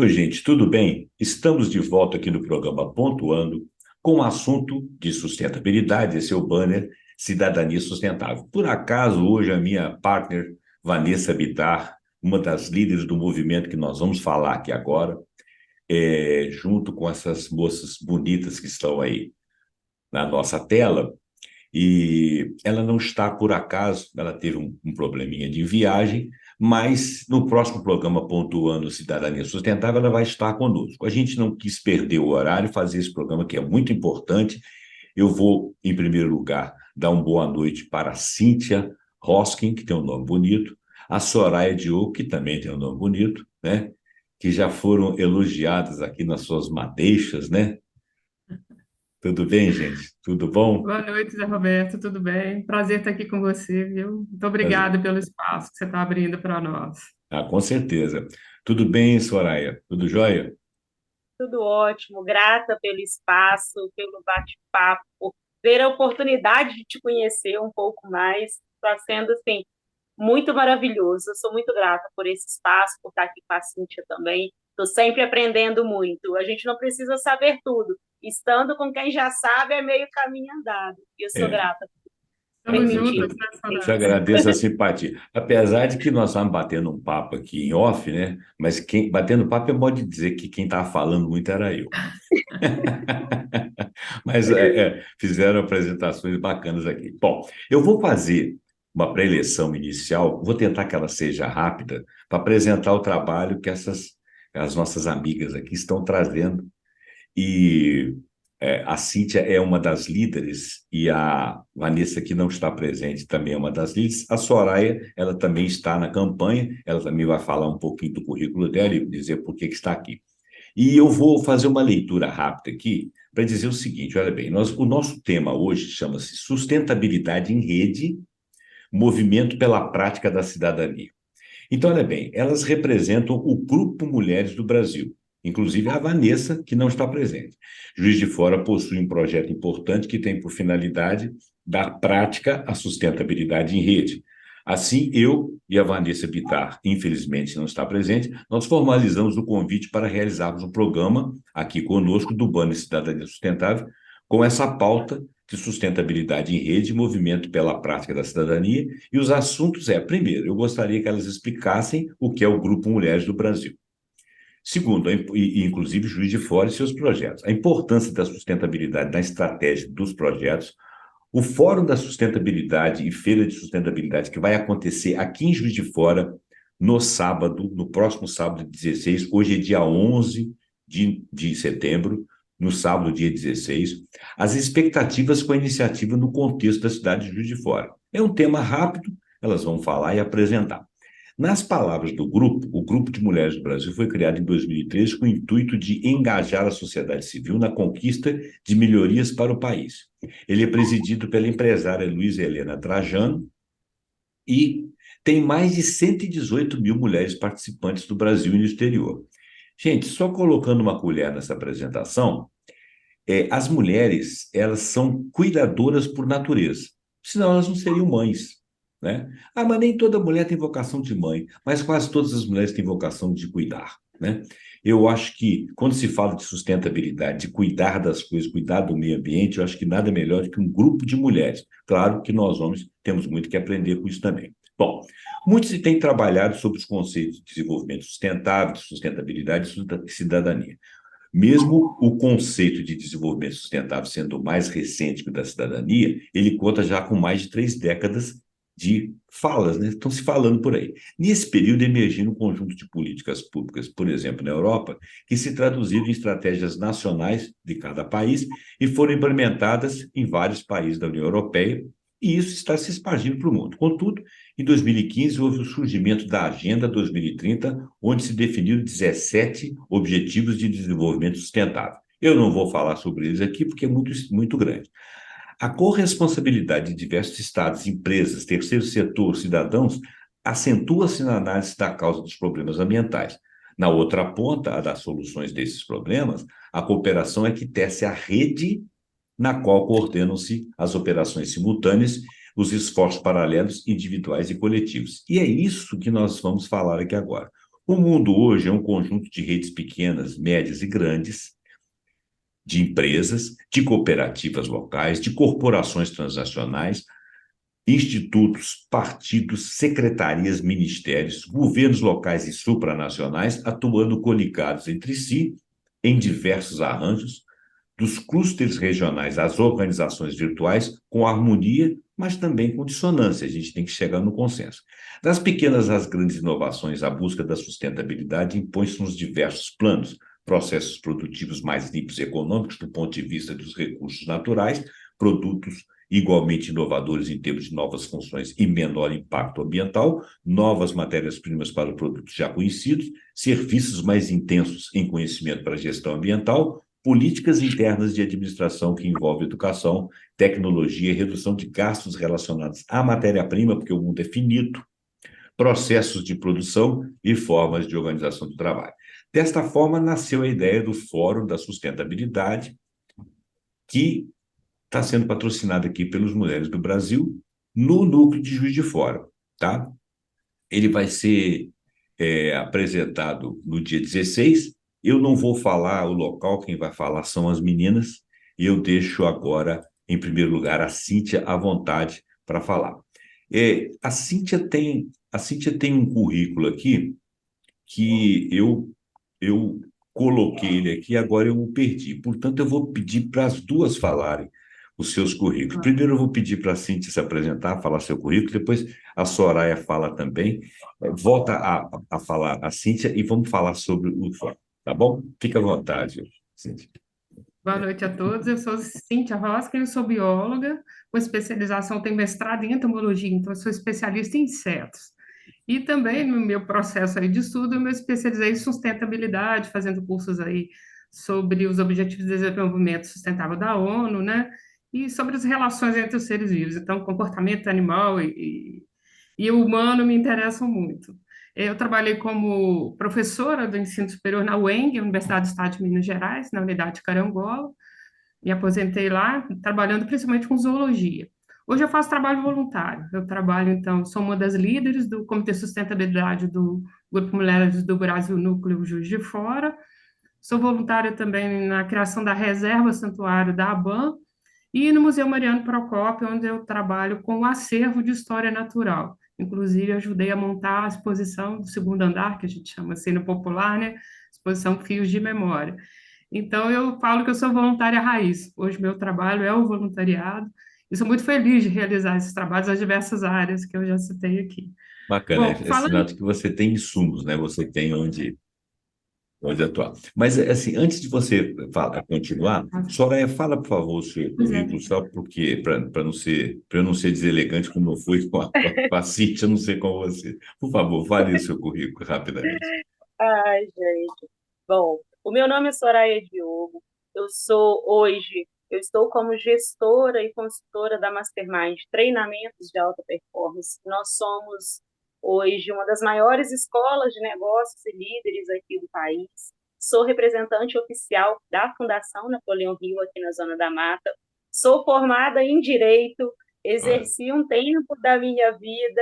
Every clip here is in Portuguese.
Oi, gente, tudo bem? Estamos de volta aqui no programa Pontuando com o assunto de sustentabilidade, esse é o banner Cidadania Sustentável. Por acaso, hoje a minha partner, Vanessa Bittar, uma das líderes do movimento que nós vamos falar aqui agora, junto com essas moças bonitas que estão aí na nossa tela, e ela não está por acaso, ela teve um probleminha de viagem, mas no próximo programa Pontuando Cidadania Sustentável, ela vai estar conosco. A gente não quis perder o horário e fazer esse programa que é muito importante. Eu vou, em primeiro lugar, dar uma boa noite para a Cíntia Hoskin, que tem um nome bonito, a Soraya Diogo, que também tem um nome bonito, né? Que já foram elogiadas aqui nas suas madeixas, né? Tudo bem, gente? Tudo bom? Boa noite, Zé Roberto, tudo bem? Prazer estar aqui com você, viu? Muito obrigada pelo espaço que você está abrindo para nós. Ah, com certeza. Tudo bem, Soraya? Tudo jóia? Tudo ótimo, grata pelo espaço, pelo bate-papo, por ter a oportunidade de te conhecer um pouco mais. Está sendo, assim, muito maravilhoso. Eu sou muito grata por esse espaço, por estar aqui com a Cíntia também. Estou sempre aprendendo muito. A gente não precisa saber tudo. Estando com quem já sabe é meio caminho andado. E eu sou É, grata por Estamos permitir. juntas, né, eu te Soraya? agradeço a simpatia. Apesar de que nós estamos batendo um papo aqui em off, né? Mas quem batendo papo é modo de dizer que quem estava falando muito era eu. Mas fizeram apresentações bacanas aqui. Bom, eu vou fazer uma pré-eleição inicial, vou tentar que ela seja rápida, para apresentar o trabalho que as nossas amigas aqui estão trazendo. E a Cíntia é uma das líderes e a Vanessa, que não está presente, também é uma das líderes. A Soraya, ela também está na campanha, ela também vai falar um pouquinho do currículo dela e dizer por que está aqui. E eu vou fazer uma leitura rápida aqui para dizer o seguinte: olha bem, o nosso tema hoje chama-se Sustentabilidade em Rede, Movimento pela Prática da Cidadania. Então, olha bem, elas representam o Grupo Mulheres do Brasil, inclusive a Vanessa, que não está presente. Juiz de Fora possui um projeto importante que tem por finalidade dar prática à sustentabilidade em rede. Assim, eu e a Vanessa Bittar, infelizmente não está presente, nós formalizamos o convite para realizarmos um programa aqui conosco do Banco Cidadania Sustentável, com essa pauta de sustentabilidade em rede, movimento pela prática da cidadania, e os assuntos primeiro, eu gostaria que elas explicassem o que é o Grupo Mulheres do Brasil. Segundo, inclusive Juiz de Fora e seus projetos, a importância da sustentabilidade na estratégia dos projetos, o Fórum da Sustentabilidade e Feira de Sustentabilidade, que vai acontecer aqui em Juiz de Fora, no sábado, no próximo sábado, 16, hoje é dia 11 de setembro, no sábado, dia 16, as expectativas com a iniciativa no contexto da cidade de Juiz de Fora. É um tema rápido, elas vão falar e apresentar. Nas palavras do grupo, o Grupo de Mulheres do Brasil foi criado em 2013 com o intuito de engajar a sociedade civil na conquista de melhorias para o país. Ele é presidido pela empresária Luísa Helena Trajano e tem mais de 118 mil mulheres participantes do Brasil e no exterior. Gente, só colocando uma colher nessa apresentação, as mulheres, elas são cuidadoras por natureza, senão elas não seriam mães, né? Ah, mas nem toda mulher tem vocação de mãe, mas quase todas as mulheres têm vocação de cuidar, né? Eu acho que quando se fala de sustentabilidade, de cuidar das coisas, cuidar do meio ambiente, eu acho que nada melhor do que um grupo de mulheres. Claro que nós homens temos muito que aprender com isso também. Bom, muito se tem trabalhado sobre os conceitos de desenvolvimento sustentável, de sustentabilidade e cidadania. Mesmo o conceito de desenvolvimento sustentável sendo o mais recente que o da cidadania, ele conta já com mais de 3 décadas de falas, né? Estão se falando por aí. Nesse período, emergiu um conjunto de políticas públicas, por exemplo, na Europa, que se traduziram em estratégias nacionais de cada país e foram implementadas em vários países da União Europeia, e isso está se expandindo para o mundo. Contudo, em 2015, houve o surgimento da Agenda 2030, onde se definiram 17 Objetivos de Desenvolvimento Sustentável. Eu não vou falar sobre eles aqui porque é muito, muito grande. A corresponsabilidade de diversos estados, empresas, terceiro setor, cidadãos, acentua-se na análise da causa dos problemas ambientais. Na outra ponta, a das soluções desses problemas, a cooperação é que tece a rede na qual coordenam-se as operações simultâneas, os esforços paralelos, individuais e coletivos. E é isso que nós vamos falar aqui agora. O mundo hoje é um conjunto de redes pequenas, médias e grandes, de empresas, de cooperativas locais, de corporações transnacionais, institutos, partidos, secretarias, ministérios, governos locais e supranacionais atuando coligados entre si em diversos arranjos, dos clústeres regionais às organizações virtuais, com harmonia, mas também com dissonância. A gente tem que chegar no consenso. Das pequenas às grandes inovações, a busca da sustentabilidade impõe-se nos diversos planos, processos produtivos mais limpos e econômicos do ponto de vista dos recursos naturais, produtos igualmente inovadores em termos de novas funções e menor impacto ambiental, novas matérias-primas para produtos já conhecidos, serviços mais intensos em conhecimento para a gestão ambiental, políticas internas de administração que envolvem educação, tecnologia e redução de gastos relacionados à matéria-prima, porque o mundo é finito, processos de produção e formas de organização do trabalho. Desta forma, nasceu a ideia do Fórum da Sustentabilidade, que está sendo patrocinado aqui pelas Mulheres do Brasil, no núcleo de Juiz de Fora, tá? Ele vai ser apresentado no dia 16. Eu não vou falar o local, quem vai falar são as meninas, e eu deixo agora, em primeiro lugar, a Cíntia à vontade para falar. A Cíntia tem um currículo aqui que eu coloquei ele aqui, agora eu o perdi. Portanto, eu vou pedir para as duas falarem os seus currículos. Primeiro eu vou pedir para a Cíntia se apresentar, falar seu currículo, depois a Soraya fala também. Volta a falar a Cíntia e vamos falar sobre o fórum, tá bom? Fica à vontade, Cíntia. Boa noite a todos. Eu sou Cíntia Rosca, eu sou bióloga, com especialização, tenho mestrado em entomologia, então eu sou especialista em insetos. E também no meu processo aí de estudo, eu me especializei em sustentabilidade, fazendo cursos aí sobre os Objetivos de Desenvolvimento Sustentável da ONU, né? E sobre as relações entre os seres vivos. Então, comportamento animal e o humano me interessam muito. Eu trabalhei como professora do ensino superior na UENG, Universidade do Estado de Minas Gerais, na unidade de Carangola. Me aposentei lá, trabalhando principalmente com zoologia. Hoje eu faço trabalho voluntário. Eu trabalho, então, sou uma das líderes do Comitê de Sustentabilidade do Grupo Mulheres do Brasil Núcleo Juiz de Fora. Sou voluntária também na criação da Reserva Santuário da ABAM e no Museu Mariano Procópio, onde eu trabalho com o acervo de história natural. Inclusive, ajudei a montar a exposição do segundo andar, que a gente chama assim no popular, né? Exposição Fios de Memória. Então, eu falo que eu sou voluntária raiz. Hoje, meu trabalho é o voluntariado. E sou muito feliz de realizar esses trabalhos nas diversas áreas que eu já citei aqui. Bacana, Bom, é sinal de que você tem insumos, né? Você tem onde atuar. Mas, assim, antes de você continuar, Soraya, fala, por favor, o seu pois é. currículo, só porque, para não ser, para eu não ser deselegante como eu fui com a Cíntia, eu não sei com você. Por favor, fale o seu currículo rapidamente. Ai, gente. Bom, o meu nome é Soraya Diogo. Eu estou como gestora e consultora da Mastermind Treinamentos de Alta Performance. Nós somos hoje uma das maiores escolas de negócios e líderes aqui do país. Sou representante oficial da Fundação Napoleão Hill aqui na Zona da Mata. Sou formada em Direito, Olha, exerci um tempo da minha vida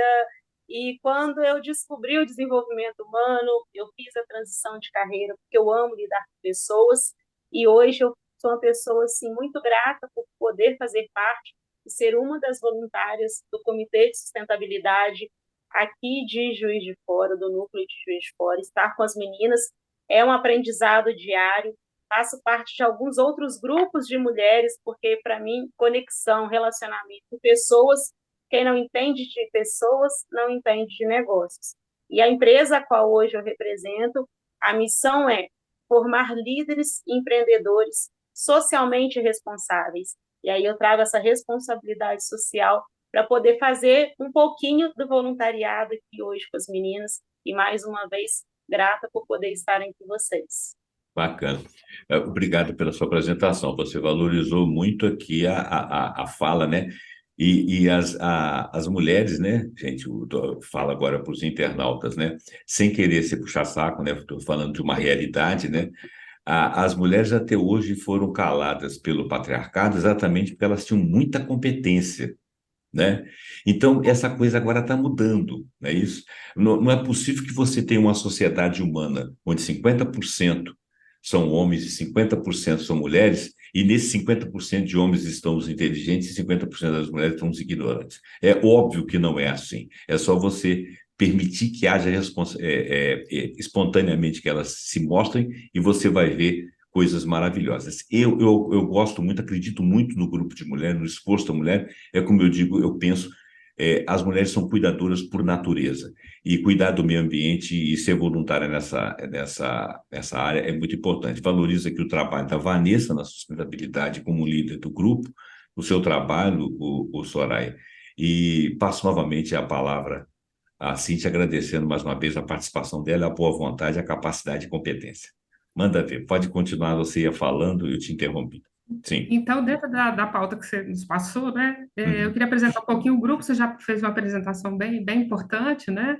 e quando eu descobri o desenvolvimento humano, eu fiz a transição de carreira, porque eu amo lidar com pessoas, e hoje eu sou uma pessoa assim, muito grata por poder fazer parte e ser uma das voluntárias do Comitê de Sustentabilidade aqui de Juiz de Fora, do Núcleo de Juiz de Fora. Estar com as meninas é um aprendizado diário. Faço parte de alguns outros grupos de mulheres, porque, para mim, conexão, relacionamento com pessoas. Quem não entende de pessoas, não entende de negócios. E a empresa a qual hoje eu represento, a missão é formar líderes e empreendedores socialmente responsáveis. E aí eu trago essa responsabilidade social para poder fazer um pouquinho do voluntariado aqui hoje com as meninas. E, mais uma vez, grata por poder estar entre vocês. bacana. Obrigado pela sua apresentação. Você valorizou muito aqui a fala, né? E as mulheres, né, gente, fala agora para os internautas, né, sem querer se puxar saco, né, estou falando de uma realidade, né, as mulheres até hoje foram caladas pelo patriarcado exatamente porque elas tinham muita competência né? Então, essa coisa agora está mudando, não é isso? Não é possível que você tenha uma sociedade humana onde 50% são homens e 50% são mulheres, e nesses 50% de homens estão os inteligentes e 50% das mulheres estão os ignorantes. É óbvio que não é assim. É só você permitir que haja espontaneamente que elas se mostrem e você vai ver coisas maravilhosas. Eu gosto muito, acredito muito no grupo de mulheres, no esforço da mulher. É como eu digo, eu penso, as mulheres são cuidadoras por natureza. E cuidar do meio ambiente e ser voluntária nessa área é muito importante. Valorizo aqui o trabalho da Vanessa na sustentabilidade como líder do grupo, o seu trabalho, o Soraya. E passo novamente a palavra a Cintia, agradecendo mais uma vez a participação dela, a boa vontade, a capacidade e competência. Manda ver, pode continuar, você ia falando, eu te interrompi. Sim. Então, dentro da pauta que você nos passou, né, eu Uhum. queria apresentar um pouquinho o grupo, você já fez uma apresentação bem importante, né,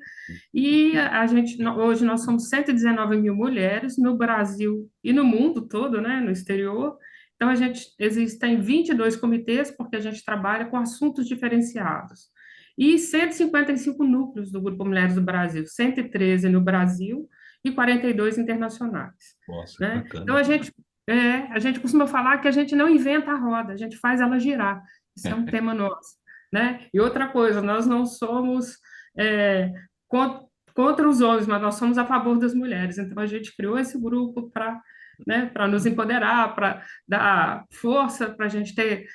e a gente, hoje nós somos 119 mil mulheres no Brasil e no mundo todo, né, no exterior. Então, existem 22 comitês, porque a gente trabalha com assuntos diferenciados, e 155 núcleos do Grupo Mulheres do Brasil, 113 no Brasil e 42 internacionais, Nossa, que né? Então, bacana. a gente costuma falar que a gente não inventa a roda, a gente faz ela girar. Isso é um tema nosso, né? E outra coisa, nós não somos é, contra os homens, mas nós somos a favor das mulheres. Então, a gente criou esse grupo para, né, para nos empoderar, para dar força, para a gente ter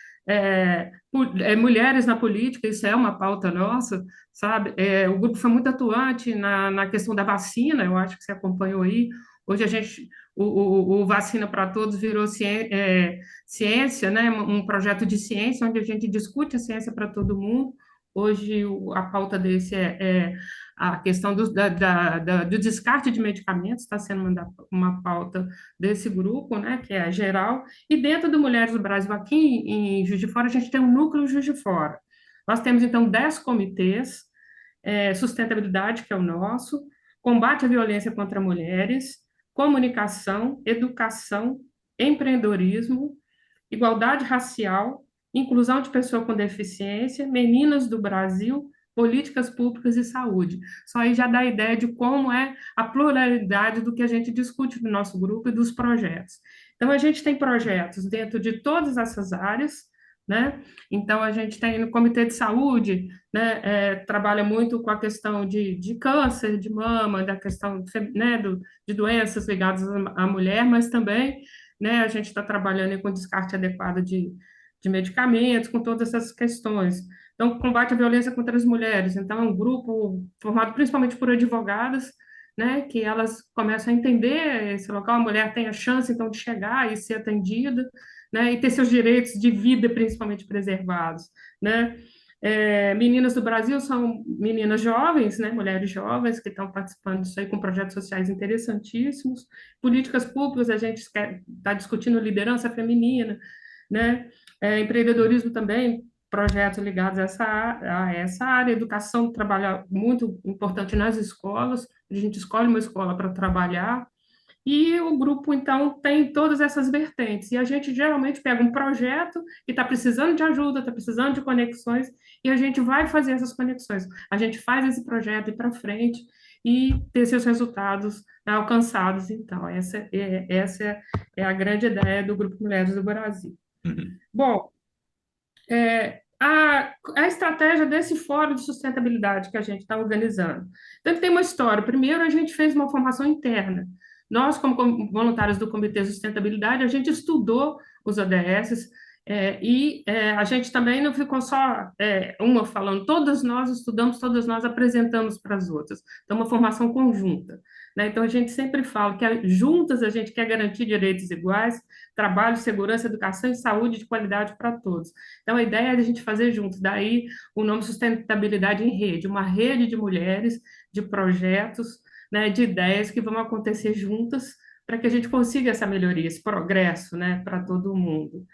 mulheres na política, isso é uma pauta nossa, sabe? O grupo foi muito atuante na questão da vacina, eu acho que você acompanhou aí. Hoje a gente o Vacina para Todos virou ciência, né? Um projeto de ciência, onde a gente discute a ciência para todo mundo. Hoje, a pauta desse é a questão do descarte de medicamentos, está sendo uma pauta desse grupo, né? Que é a geral. E dentro do Mulheres do Brasil, aqui em Juiz de Fora, a gente tem um núcleo Juiz de Fora. Nós temos, então, 10 comitês, sustentabilidade, que é o nosso, combate à violência contra mulheres, comunicação, educação, empreendedorismo, igualdade racial, inclusão de pessoa com deficiência, meninas do Brasil, políticas públicas e saúde. Só aí já dá a ideia de como é a pluralidade do que a gente discute no nosso grupo e dos projetos. Então, a gente tem projetos dentro de todas essas áreas, né? Então, a gente tem no Comitê de Saúde, né, trabalha muito com a questão de câncer de mama, da questão, né, de doenças ligadas à mulher, mas também, né, a gente está trabalhando com descarte adequado de medicamentos, com todas essas questões. Então, combate à violência contra as mulheres. Então, é um grupo formado principalmente por advogadas, né, que elas começam a entender esse local, a mulher tem a chance, então, de chegar e ser atendida, né, e ter seus direitos de vida, principalmente, preservados, né. Meninas do Brasil são meninas jovens, né, mulheres jovens que estão participando disso aí com projetos sociais interessantíssimos. Políticas públicas, a gente está discutindo liderança feminina, né, empreendedorismo também, projetos ligados a essa área. Educação trabalha muito importante nas escolas, a gente escolhe uma escola para trabalhar, e o grupo, então, tem todas essas vertentes. E a gente geralmente pega um projeto que está precisando de ajuda, está precisando de conexões, e a gente vai fazer essas conexões. A gente faz esse projeto ir para frente e ter seus resultados, né, alcançados. Então, essa é a grande ideia do Grupo Mulheres do Brasil. Uhum. Bom, a estratégia desse fórum de sustentabilidade que a gente está organizando. Então, ele tem uma história. Primeiro, a gente fez uma formação interna. Nós, como voluntários do Comitê de Sustentabilidade, a gente estudou os ODS, a gente também não ficou só uma falando, todas nós estudamos, todas nós apresentamos para as outras. Então, uma formação conjunta, né? Então, a gente sempre fala que juntas a gente quer garantir direitos iguais, trabalho, segurança, educação e saúde de qualidade para todos. Então, a ideia é a gente fazer juntos, daí o nome Sustentabilidade em Rede, uma rede de mulheres, de projetos, né, de ideias que vão acontecer juntas para que a gente consiga essa melhoria, esse progresso, né, para todo mundo.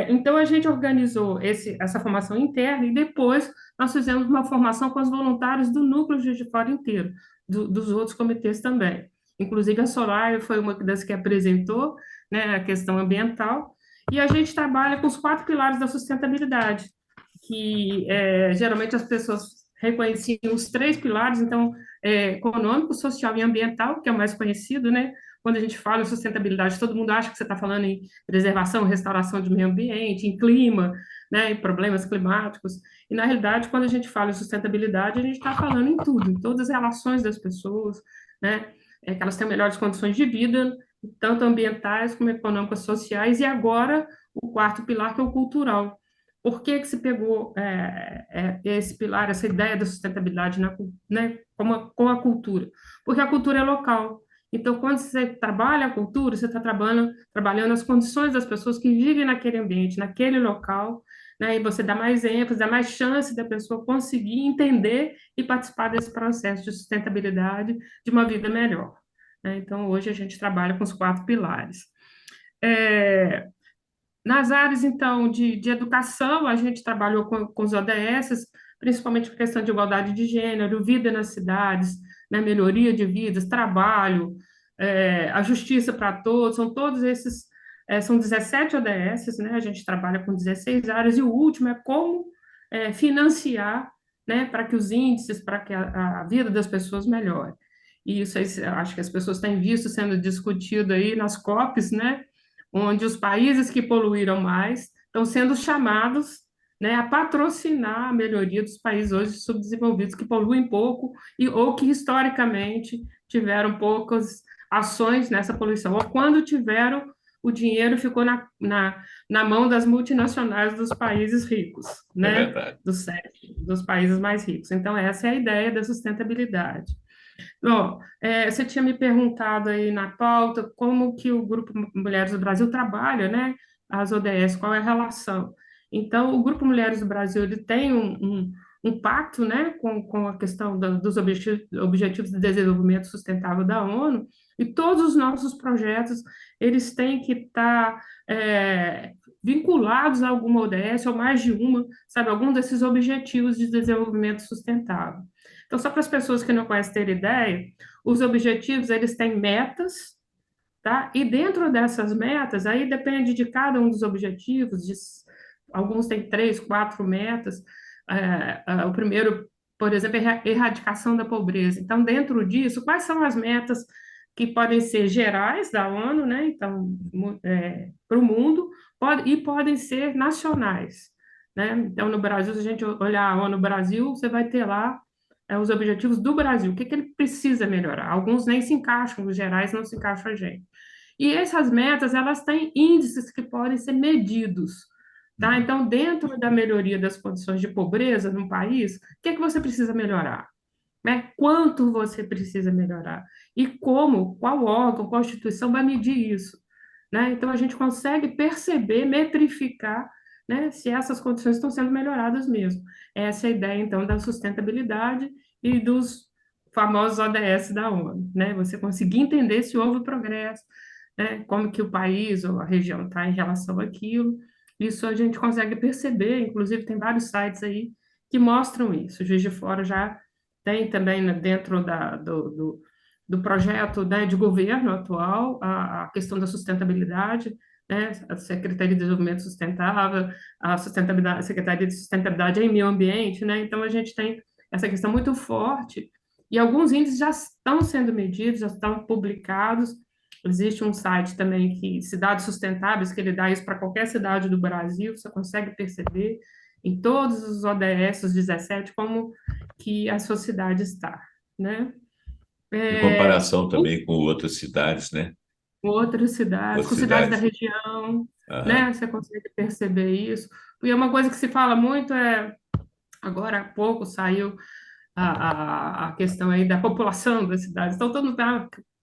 Então, a gente organizou essa formação interna e depois nós fizemos uma formação com os voluntários do Núcleo Juiz de Fora inteiro, dos outros comitês também. Inclusive, a Soraya foi uma das que apresentou, né, a questão ambiental, e a gente trabalha com os 4 pilares da sustentabilidade, geralmente as pessoas reconheciam os três pilares, então, econômico, social e ambiental, que é o mais conhecido, né? Quando a gente fala em sustentabilidade, todo mundo acha que você está falando em preservação, restauração de meio ambiente, em clima, né, em problemas climáticos. E, na realidade, quando a gente fala em sustentabilidade, a gente está falando em tudo, em todas as relações das pessoas, né? Que elas tenham melhores condições de vida, tanto ambientais como econômicas, sociais, e agora o quarto pilar, que é o cultural. Por que que se pegou esse pilar, essa ideia da sustentabilidade né, com a cultura? Porque a cultura é local. Então, quando você trabalha a cultura, você está trabalhando as condições das pessoas que vivem naquele ambiente, naquele local, né, e você dá mais ênfase, dá mais chance da pessoa conseguir entender e participar desse processo de sustentabilidade de uma vida melhor, né? Então, hoje a gente trabalha com os quatro pilares. É, Nas áreas, então, de educação, a gente trabalhou com os ODS, principalmente com questão de igualdade de gênero, vida nas cidades, né, melhoria de vidas, trabalho, a justiça para todos, são todos esses, são 17 ODS, né, a gente trabalha com 16 áreas, e o último é como financiar, né, para que os índices, para que a vida das pessoas melhore. E isso aí, eu acho que as pessoas têm visto sendo discutido aí nas COPs, né, onde os países que poluíram mais estão sendo chamados, né, a patrocinar a melhoria dos países hoje subdesenvolvidos que poluem pouco ou que historicamente tiveram poucas ações nessa poluição, ou quando tiveram, o dinheiro ficou na mão das multinacionais dos países ricos, É né, verdade. dos países mais ricos. Então, essa é a ideia da sustentabilidade. Bom, você tinha me perguntado aí na pauta como que o Grupo Mulheres do Brasil trabalha, né, as ODS, qual é a relação. Então, o Grupo Mulheres do Brasil ele tem um pacto, né, com a questão dos Objetivos de Desenvolvimento Sustentável da ONU, e todos os nossos projetos eles têm que estar vinculados a alguma ODS, ou mais de uma, sabe, algum desses Objetivos de Desenvolvimento Sustentável. Então, só para as pessoas que não conhecem ter ideia, os objetivos, eles têm metas, tá? E dentro dessas metas, aí depende de cada um dos objetivos, alguns têm 3, 4 metas. O primeiro, por exemplo, é a erradicação da pobreza. Então, dentro disso, quais são as metas que podem ser gerais da ONU, né? Então, para o mundo, e podem ser nacionais, né? Então, no Brasil, se a gente olhar a ONU Brasil, você vai ter lá os objetivos do Brasil, o que ele precisa melhorar. Alguns nem se encaixam, os gerais não se encaixam a gente. E essas metas, elas têm índices que podem ser medidos, tá? Então, dentro da melhoria das condições de pobreza no país, o que você precisa melhorar? Né? Quanto você precisa melhorar? E como, qual órgão, qual instituição vai medir isso? Né? Então, a gente consegue perceber, metrificar, né, se essas condições estão sendo melhoradas mesmo. Essa é a ideia, então, da sustentabilidade e dos famosos ODS da ONU, né? Você conseguir entender se houve progresso, né, como que o país ou a região está em relação àquilo. Isso a gente consegue perceber, inclusive tem vários sites aí que mostram isso. O Juiz de Fora já tem também, né, dentro do projeto, né, de governo atual, a questão da sustentabilidade, né, a Secretaria de Desenvolvimento Sustentável, a Secretaria de Sustentabilidade em Meio Ambiente, né, então a gente tem essa questão muito forte, e alguns índices já estão sendo medidos, já estão publicados. Existe um site também que Cidades Sustentáveis, que ele dá isso para qualquer cidade do Brasil, você consegue perceber em todos os ODS, os 17, como que a sua cidade está, né? Em É, comparação também com outras cidades, né? Outras cidades, Outras com cidades da cidades. região, Aham. né? Você consegue perceber isso. E uma coisa que se fala muito agora há pouco saiu a questão aí da população das cidades. Então, todo mundo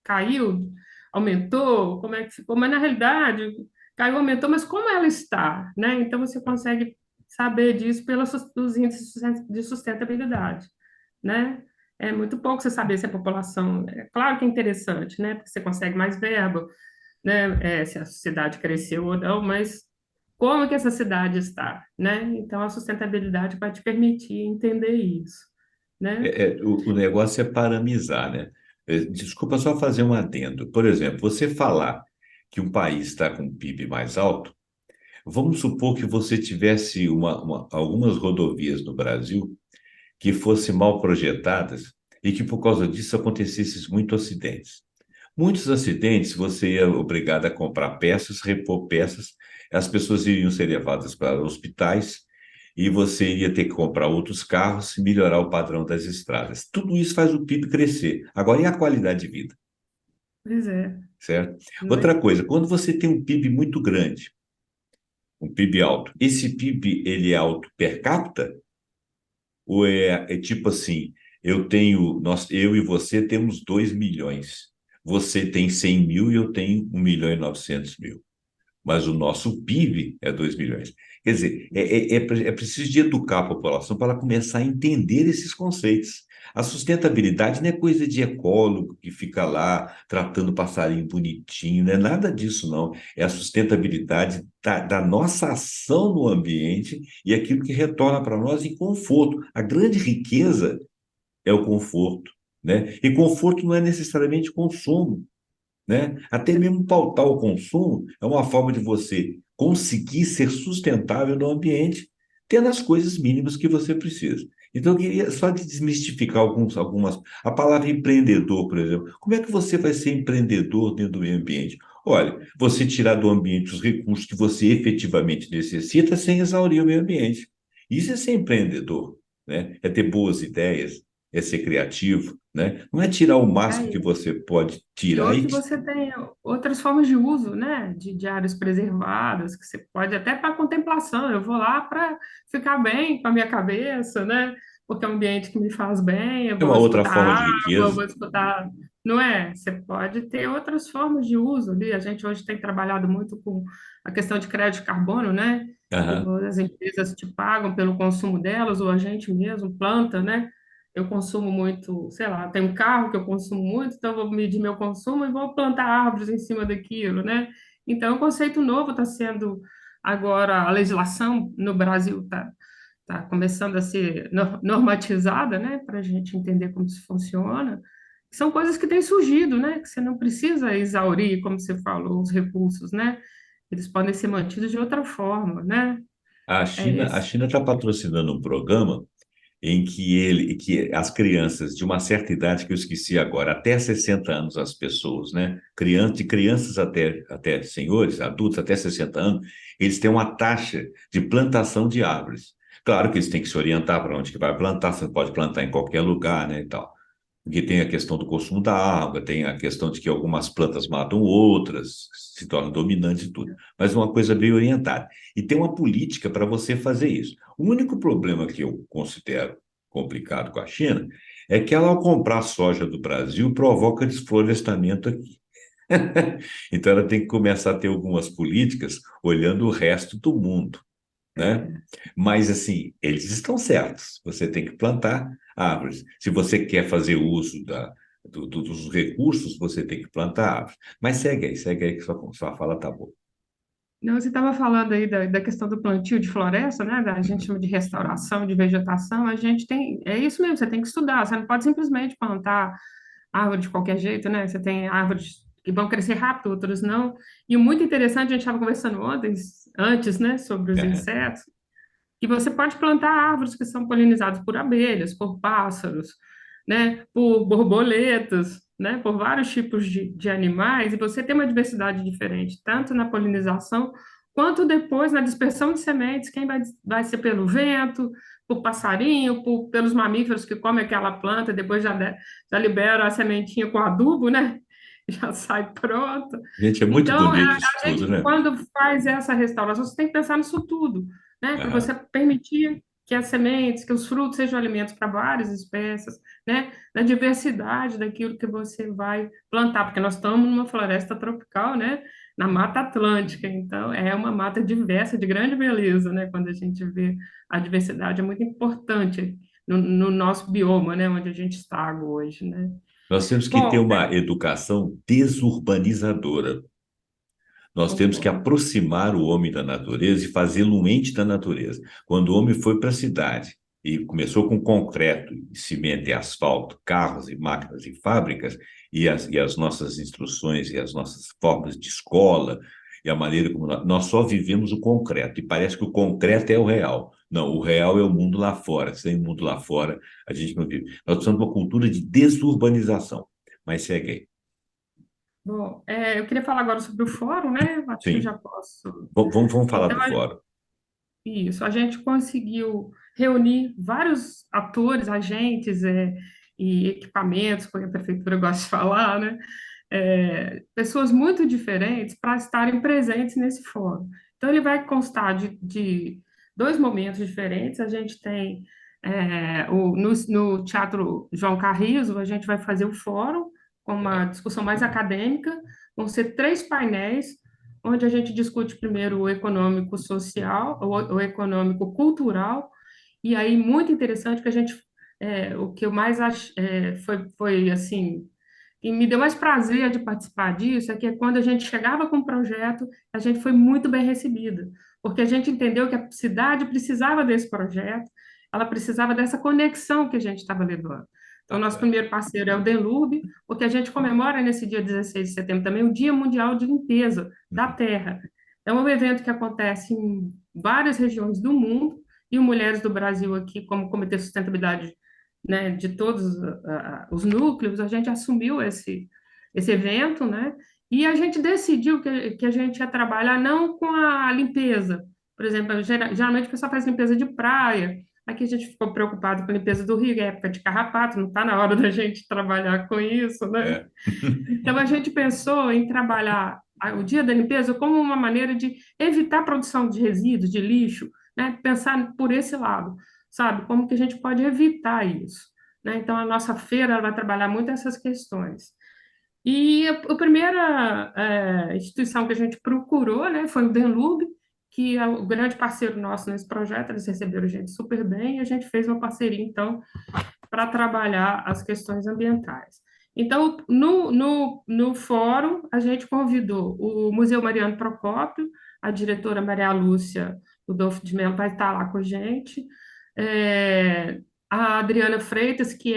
caiu, aumentou, como é que ficou? Mas, na realidade, caiu, aumentou, mas como ela está, né? Então, você consegue saber disso pelos os índices de sustentabilidade, né? É muito pouco você saber se a população... É claro que é interessante, né? Porque você consegue mais verba, né? Se a cidade cresceu ou não, mas como que essa cidade está, né? Então, a sustentabilidade vai te permitir entender isso, né? O negócio é paramizar, né? Desculpa só fazer um adendo. Por exemplo, você falar que um país está com um PIB mais alto Vamos supor que você tivesse algumas rodovias no Brasil que fossem mal projetadas e que, por causa disso, acontecessem muitos acidentes. Muitos acidentes, você ia obrigado a comprar peças, repor peças, as pessoas iriam ser levadas para hospitais e você iria ter que comprar outros carros e melhorar o padrão das estradas. Tudo isso faz o PIB crescer. Agora, e a qualidade de vida, Pois é, certo? né? Outra coisa, quando você tem um PIB muito grande, um PIB alto, esse PIB ele é alto per capita? Ou é tipo assim, eu e você temos 2 milhões. Você tem 100 mil e eu tenho 1.900.000. Mas o nosso PIB é 2 milhões. Quer dizer, é preciso de educar a população para ela começar a entender esses conceitos. A sustentabilidade não é coisa de ecólogo que fica lá tratando passarinho bonitinho, não é nada disso, não. É a sustentabilidade da nossa ação no ambiente e aquilo que retorna para nós em conforto. A grande riqueza é o conforto, né? E conforto não é necessariamente consumo, né? Até mesmo pautar o consumo é uma forma de você conseguir ser sustentável no ambiente, tendo as coisas mínimas que você precisa. Então, eu queria só desmistificar algumas. A palavra empreendedor, por exemplo. Como é que você vai ser empreendedor dentro do meio ambiente? Olha, você tirar do ambiente os recursos que você efetivamente necessita sem exaurir o meio ambiente. Isso é ser empreendedor, né? É ter boas ideias, é ser criativo, né? Não é tirar o máximo que É, você pode e tirar hoje você tem outras formas de uso, né, de áreas preservadas, que você pode até para contemplação. Eu vou lá para ficar bem com a minha cabeça, né, porque é um ambiente que me faz bem, eu é uma vou outra escutar forma de água, eu riqueza. vou escutar. Não é? Você pode ter outras formas de uso ali. A gente hoje tem trabalhado muito com a questão de crédito de carbono, né, que Aham. as empresas te pagam pelo consumo delas, ou a gente mesmo planta, né? Eu consumo muito, sei lá, tem um carro que eu consumo muito, então eu vou medir meu consumo e vou plantar árvores em cima daquilo, né? Então, é um conceito novo está sendo agora, a legislação no Brasil tá começando a ser normatizada, né, para a gente entender como isso funciona. São coisas que têm surgido, né, que você não precisa exaurir, como você falou, os recursos, né? Eles podem ser mantidos de outra forma, né? A É China, a esse. China está patrocinando um programa em que as crianças de uma certa idade, que eu esqueci agora, até 60 anos as pessoas, né? De crianças até senhores, adultos até 60 anos, eles têm uma taxa de plantação de árvores. Claro que eles têm que se orientar para onde que vai plantar, você não pode plantar em qualquer lugar, né, e tal. Porque tem a questão do consumo da água, tem a questão de que algumas plantas matam outras, se tornam dominantes e tudo. Mas uma coisa bem orientada. E tem uma política para você fazer isso. O único problema que eu considero complicado com a China é que ela, ao comprar soja do Brasil, provoca desflorestamento aqui. Então ela tem que começar a ter algumas políticas olhando o resto do mundo, né? É, Mas, assim, eles estão certos. Você tem que plantar árvores. Se você quer fazer uso dos recursos, você tem que plantar árvores. Mas segue aí, que sua fala tá boa. não, você estava falando aí da questão do plantio de floresta, né? A gente chama de restauração de vegetação. A gente tem, é isso mesmo, você tem que estudar. Você não pode simplesmente plantar árvore de qualquer jeito, né? Você tem árvores que vão crescer rápido, outras não. E o muito interessante, a gente estava conversando ontem, antes, né, sobre os É. insetos, que você pode plantar árvores que são polinizadas por abelhas, por pássaros, né, por borboletas, né, por vários tipos de animais, e você tem uma diversidade diferente, tanto na polinização, quanto depois na dispersão de sementes, quem vai ser pelo vento, por passarinho, pelos mamíferos que comem aquela planta, depois já libera a sementinha com adubo, né, já sai pronta. Gente, é muito Então, bonito isso a tudo, gente, né? quando faz essa restauração, você tem que pensar nisso tudo, né? Para você Aham. permitir que as sementes, que os frutos sejam alimentos para várias espécies, né? Na diversidade daquilo que você vai plantar, porque nós estamos numa floresta tropical, né? Na Mata Atlântica, então é uma mata diversa, de grande beleza, né? Quando a gente vê a diversidade, é muito importante no nosso bioma, né? Onde a gente está hoje, né? Nós temos que ter Bom, uma educação desurbanizadora. Nós temos que concordo. aproximar o homem da natureza e fazê-lo um ente da natureza. Quando o homem foi para a cidade e começou com concreto, cimento e asfalto, carros e máquinas e fábricas, e as nossas instruções e as nossas formas de escola, e a maneira como nós só vivemos o concreto, e parece que o concreto é o real. Não, o real é o mundo lá fora. Sem o mundo lá fora, a gente não vive. Nós precisamos de uma cultura de desurbanização. Mas segue aí. Bom, eu queria falar agora sobre o fórum, né? Acho que eu já Sim. posso. Vamos falar Então, do fórum. isso, a gente conseguiu reunir vários atores, agentes, e equipamentos, como a prefeitura gosta de falar, né? Pessoas muito diferentes para estarem presentes nesse fórum. Então, ele vai constar de dois momentos diferentes. A gente tem no Teatro João Carrizo, a gente vai fazer o fórum com uma discussão mais acadêmica. Vão ser três painéis onde a gente discute primeiro o econômico social, o econômico cultural, e aí muito interessante que o que eu mais foi assim, e me deu mais prazer de participar disso, é que quando a gente chegava com o projeto, a gente foi muito bem recebida, porque a gente entendeu que a cidade precisava desse projeto, ela precisava dessa conexão que a gente estava levando. Então, nosso primeiro parceiro é o Denlube, porque a gente comemora nesse dia 16 de setembro também o Dia Mundial de Limpeza da Terra. É um evento que acontece em várias regiões do mundo, e o Mulheres do Brasil aqui, como Comitê de Sustentabilidade, né, de todos os núcleos, a gente assumiu esse evento, né, e a gente decidiu que a gente ia trabalhar não com a limpeza. Por exemplo, geralmente o pessoal faz limpeza de praia, aqui a gente ficou preocupado com a limpeza do rio, é época de carrapato, não está na hora da gente trabalhar com isso, né? É. Então a gente pensou em trabalhar o dia da limpeza como uma maneira de evitar a produção de resíduos, de lixo, né? Pensar por esse lado, sabe? Como que a gente pode evitar isso, né? Então a nossa feira ela vai trabalhar muito essas questões. E a primeira instituição que a gente procurou, né, foi o Denlube, que é o grande parceiro nosso nesse projeto. Eles receberam a gente super bem e a gente fez uma parceria, então, para trabalhar as questões ambientais. Então, no fórum, a gente convidou o Museu Mariano Procópio, a diretora Maria Lúcia Rodolfo de Mello vai estar lá com a gente, a Adriana Freitas, que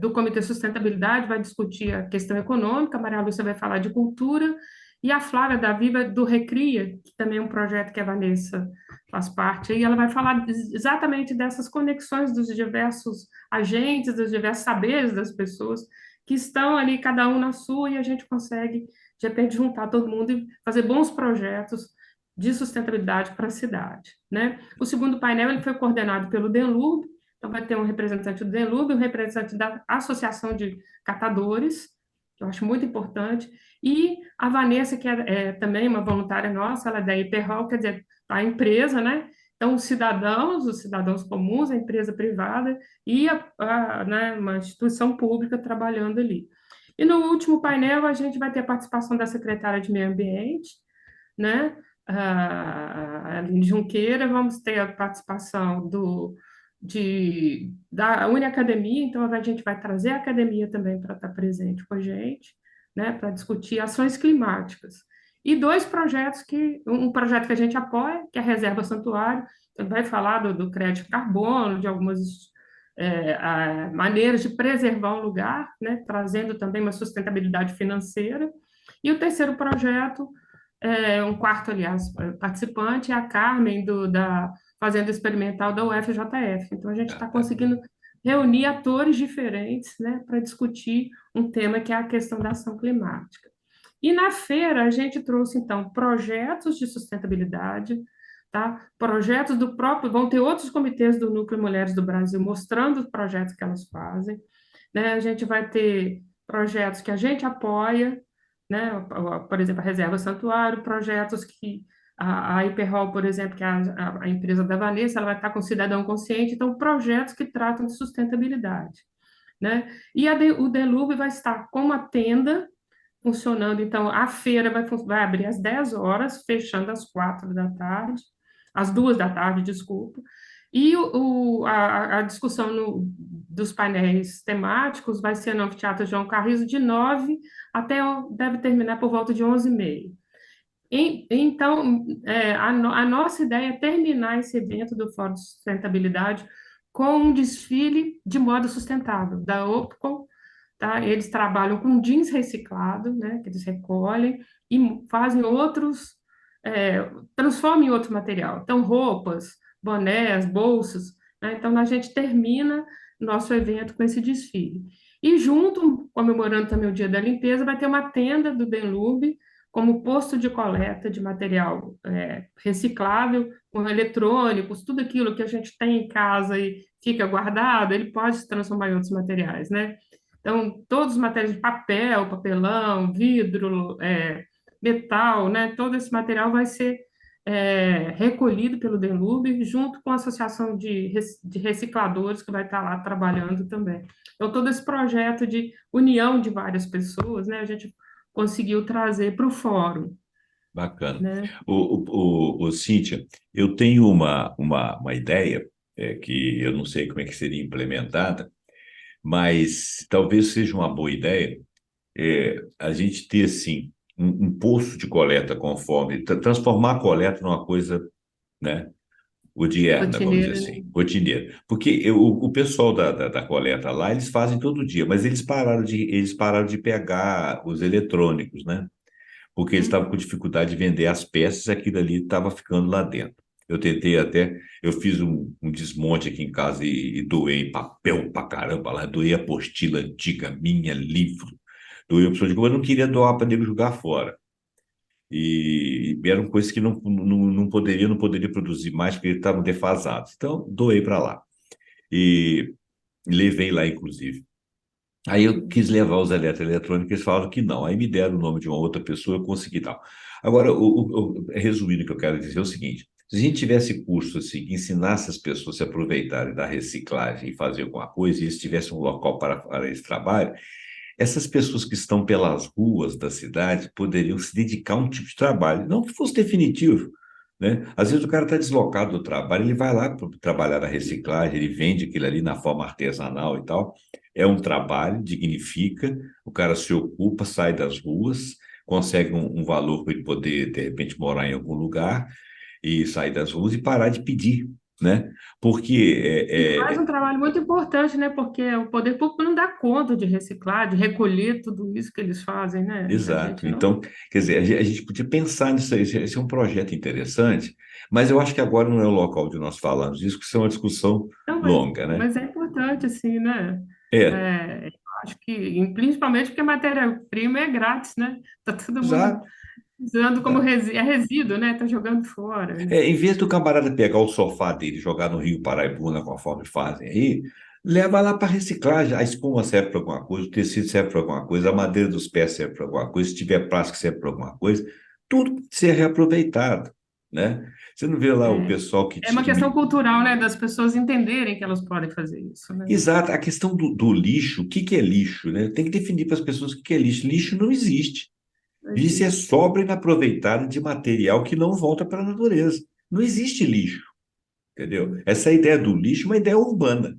do Comitê de Sustentabilidade, vai discutir a questão econômica, a Maria Lúcia vai falar de cultura, e a Flávia da Viva, do Recria, que também é um projeto que a Vanessa faz parte, e ela vai falar exatamente dessas conexões dos diversos agentes, dos diversos saberes das pessoas que estão ali, cada um na sua, e a gente consegue, de repente, juntar todo mundo e fazer bons projetos de sustentabilidade para a cidade, né? O segundo painel ele foi coordenado pelo Denlube, então vai ter um representante do Denlube, um representante da Associação de Catadores, que eu acho muito importante, e a Vanessa, que é também uma voluntária nossa, ela é da Hiperhol, quer dizer, a empresa, né? Então, os cidadãos comuns, a empresa privada e né, uma instituição pública trabalhando ali. E no último painel, a gente vai ter a participação da secretária de Meio Ambiente, né? A Aline Junqueira, vamos ter a participação da Uniacademia, então a gente vai trazer a academia também para estar presente com a gente, né, para discutir ações climáticas. E dois projetos um projeto que a gente apoia, que é a Reserva Santuário, que vai falar do crédito carbono, de algumas maneiras de preservar um lugar, né, trazendo também uma sustentabilidade financeira. E o terceiro projeto, um quarto, aliás, participante, é a Carmen, da Fazenda Experimental da UFJF. Então, a gente está conseguindo reunir atores diferentes, né, para discutir um tema que é a questão da ação climática. E na feira, a gente trouxe, então, projetos de sustentabilidade, tá? Projetos do próprio, vão ter outros comitês do Núcleo Mulheres do Brasil mostrando os projetos que elas fazem, né? A gente vai ter projetos que a gente apoia, né? Por exemplo, a Reserva Santuário, projetos que a Hiperhol, por exemplo, que é a empresa da Vanessa, ela vai estar com o Cidadão Consciente, então projetos que tratam de sustentabilidade, né? E o Delube vai estar com uma tenda funcionando, então a feira vai abrir às 10 horas, fechando às 4 da tarde, às 2 da tarde, desculpa, e a discussão dos painéis temáticos vai ser no Anfiteatro João Carrizo de 9 até, deve terminar por volta de 11h30. Então, a nossa ideia é terminar esse evento do Fórum de Sustentabilidade com um desfile de moda sustentável, da Opcom, tá? Eles trabalham com jeans reciclado, né, que eles recolhem, e fazem outros, transformam em outro material. Então, roupas, bonés, bolsas, né? Então, a gente termina nosso evento com esse desfile. E junto, comemorando também o Dia da Limpeza, vai ter uma tenda do Denlube como posto de coleta de material reciclável, com eletrônicos, tudo aquilo que a gente tem em casa e fica guardado, ele pode se transformar em outros materiais, né? Então, todos os materiais de papel, papelão, vidro, metal, né? Todo esse material vai ser recolhido pelo Denlube, junto com a Associação de Recicladores, que vai estar lá trabalhando também. Então, todo esse projeto de união de várias pessoas, né? A gente conseguiu trazer para o fórum, Bacana. né? Cíntia, eu tenho uma ideia que eu não sei como é que seria implementada, mas talvez seja uma boa ideia a gente ter, assim, um posto de coleta conforme, transformar a coleta numa coisa, né, odierna, vamos dizer Rotineira, né? assim, rotineira. Porque o pessoal da coleta lá, eles fazem todo dia, mas eles pararam de pegar os eletrônicos, né? Porque eles estavam com Uhum. dificuldade de vender as peças e aquilo ali estava ficando lá dentro. Eu tentei até, eu fiz um desmonte aqui em casa e doei papel pra caramba lá, doei apostila antiga minha, livro, doei opção de compra, eu não queria doar para nego jogar fora. E eram coisas que não poderia produzir mais porque eles estavam defasados. Então, doei para lá. E levei lá, inclusive. Aí eu quis levar os eletroeletrônicos, eles falaram que não. Aí me deram o nome de uma outra pessoa, eu consegui tal. Agora, resumindo, o que eu quero dizer é o seguinte: se a gente tivesse curso assim, que ensinasse as pessoas a se aproveitarem da reciclagem e fazer alguma coisa, e eles tivessem um local para esse trabalho, essas pessoas que estão pelas ruas da cidade poderiam se dedicar a um tipo de trabalho, não que fosse definitivo, né? Às vezes o cara está deslocado do trabalho, ele vai lá para trabalhar na reciclagem, ele vende aquilo ali na forma artesanal e tal. É um trabalho, dignifica, o cara se ocupa, sai das ruas, consegue um valor para ele poder, de repente, morar em algum lugar e sair das ruas e parar de pedir, né? Porque E faz um trabalho muito importante, né? Porque o poder público não dá conta de reciclar, de recolher tudo isso que eles fazem, né? A exato. gente não. Então, quer dizer, a gente podia pensar nisso aí. Esse é um projeto interessante, mas eu acho que agora não é o local de nós falarmos isso, que isso é uma discussão Não, longa, né? mas é importante, assim, né? É, Eu acho que, principalmente porque a matéria-prima é grátis, né? Tá todo mundo exato. usando como Exato. resíduo, né? Tá jogando fora. Em vez do camarada pegar o sofá dele e jogar no Rio Paraibuna, conforme fazem aí, leva lá para reciclagem. A espuma serve para alguma coisa, o tecido serve para alguma coisa, a madeira dos pés serve para alguma coisa, se tiver plástico serve para alguma coisa. Tudo pode ser reaproveitado, né? Você não vê lá o É, pessoal que, é uma que questão cultural, né? Das pessoas entenderem que elas podem fazer isso, né? Exato, a questão do lixo, o que que é lixo, né? Tem que definir para as pessoas o que que é lixo. Lixo não existe. Não Isso é existe. sobra inaproveitada de material que não volta para a natureza. Não existe lixo, entendeu? Essa ideia do lixo é uma ideia urbana,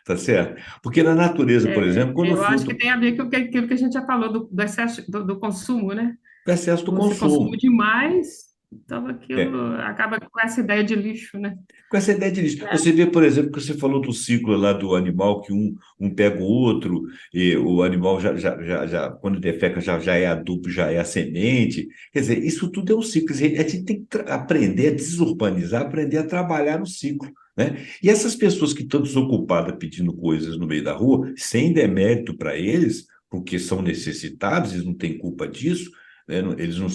tá certo? Porque na natureza, por exemplo, quando eu Eu acho que fluto, tem a ver com aquilo que a gente já falou do excesso do consumo, né? o excesso do Você consome consumo. demais, então É. aquilo acaba com essa ideia de lixo, né? Com essa ideia de lixo. Né? Você vê, por exemplo, que você falou do ciclo lá do animal, que um pega o outro, e o animal quando defeca, já é adubo, já é a semente. Quer dizer, isso tudo é um ciclo. Quer dizer, a gente tem que aprender a desurbanizar, aprender a trabalhar no ciclo, né? E essas pessoas que estão desocupadas pedindo coisas no meio da rua, sem demérito para eles, porque são necessitados, eles não têm culpa disso, né? Eles não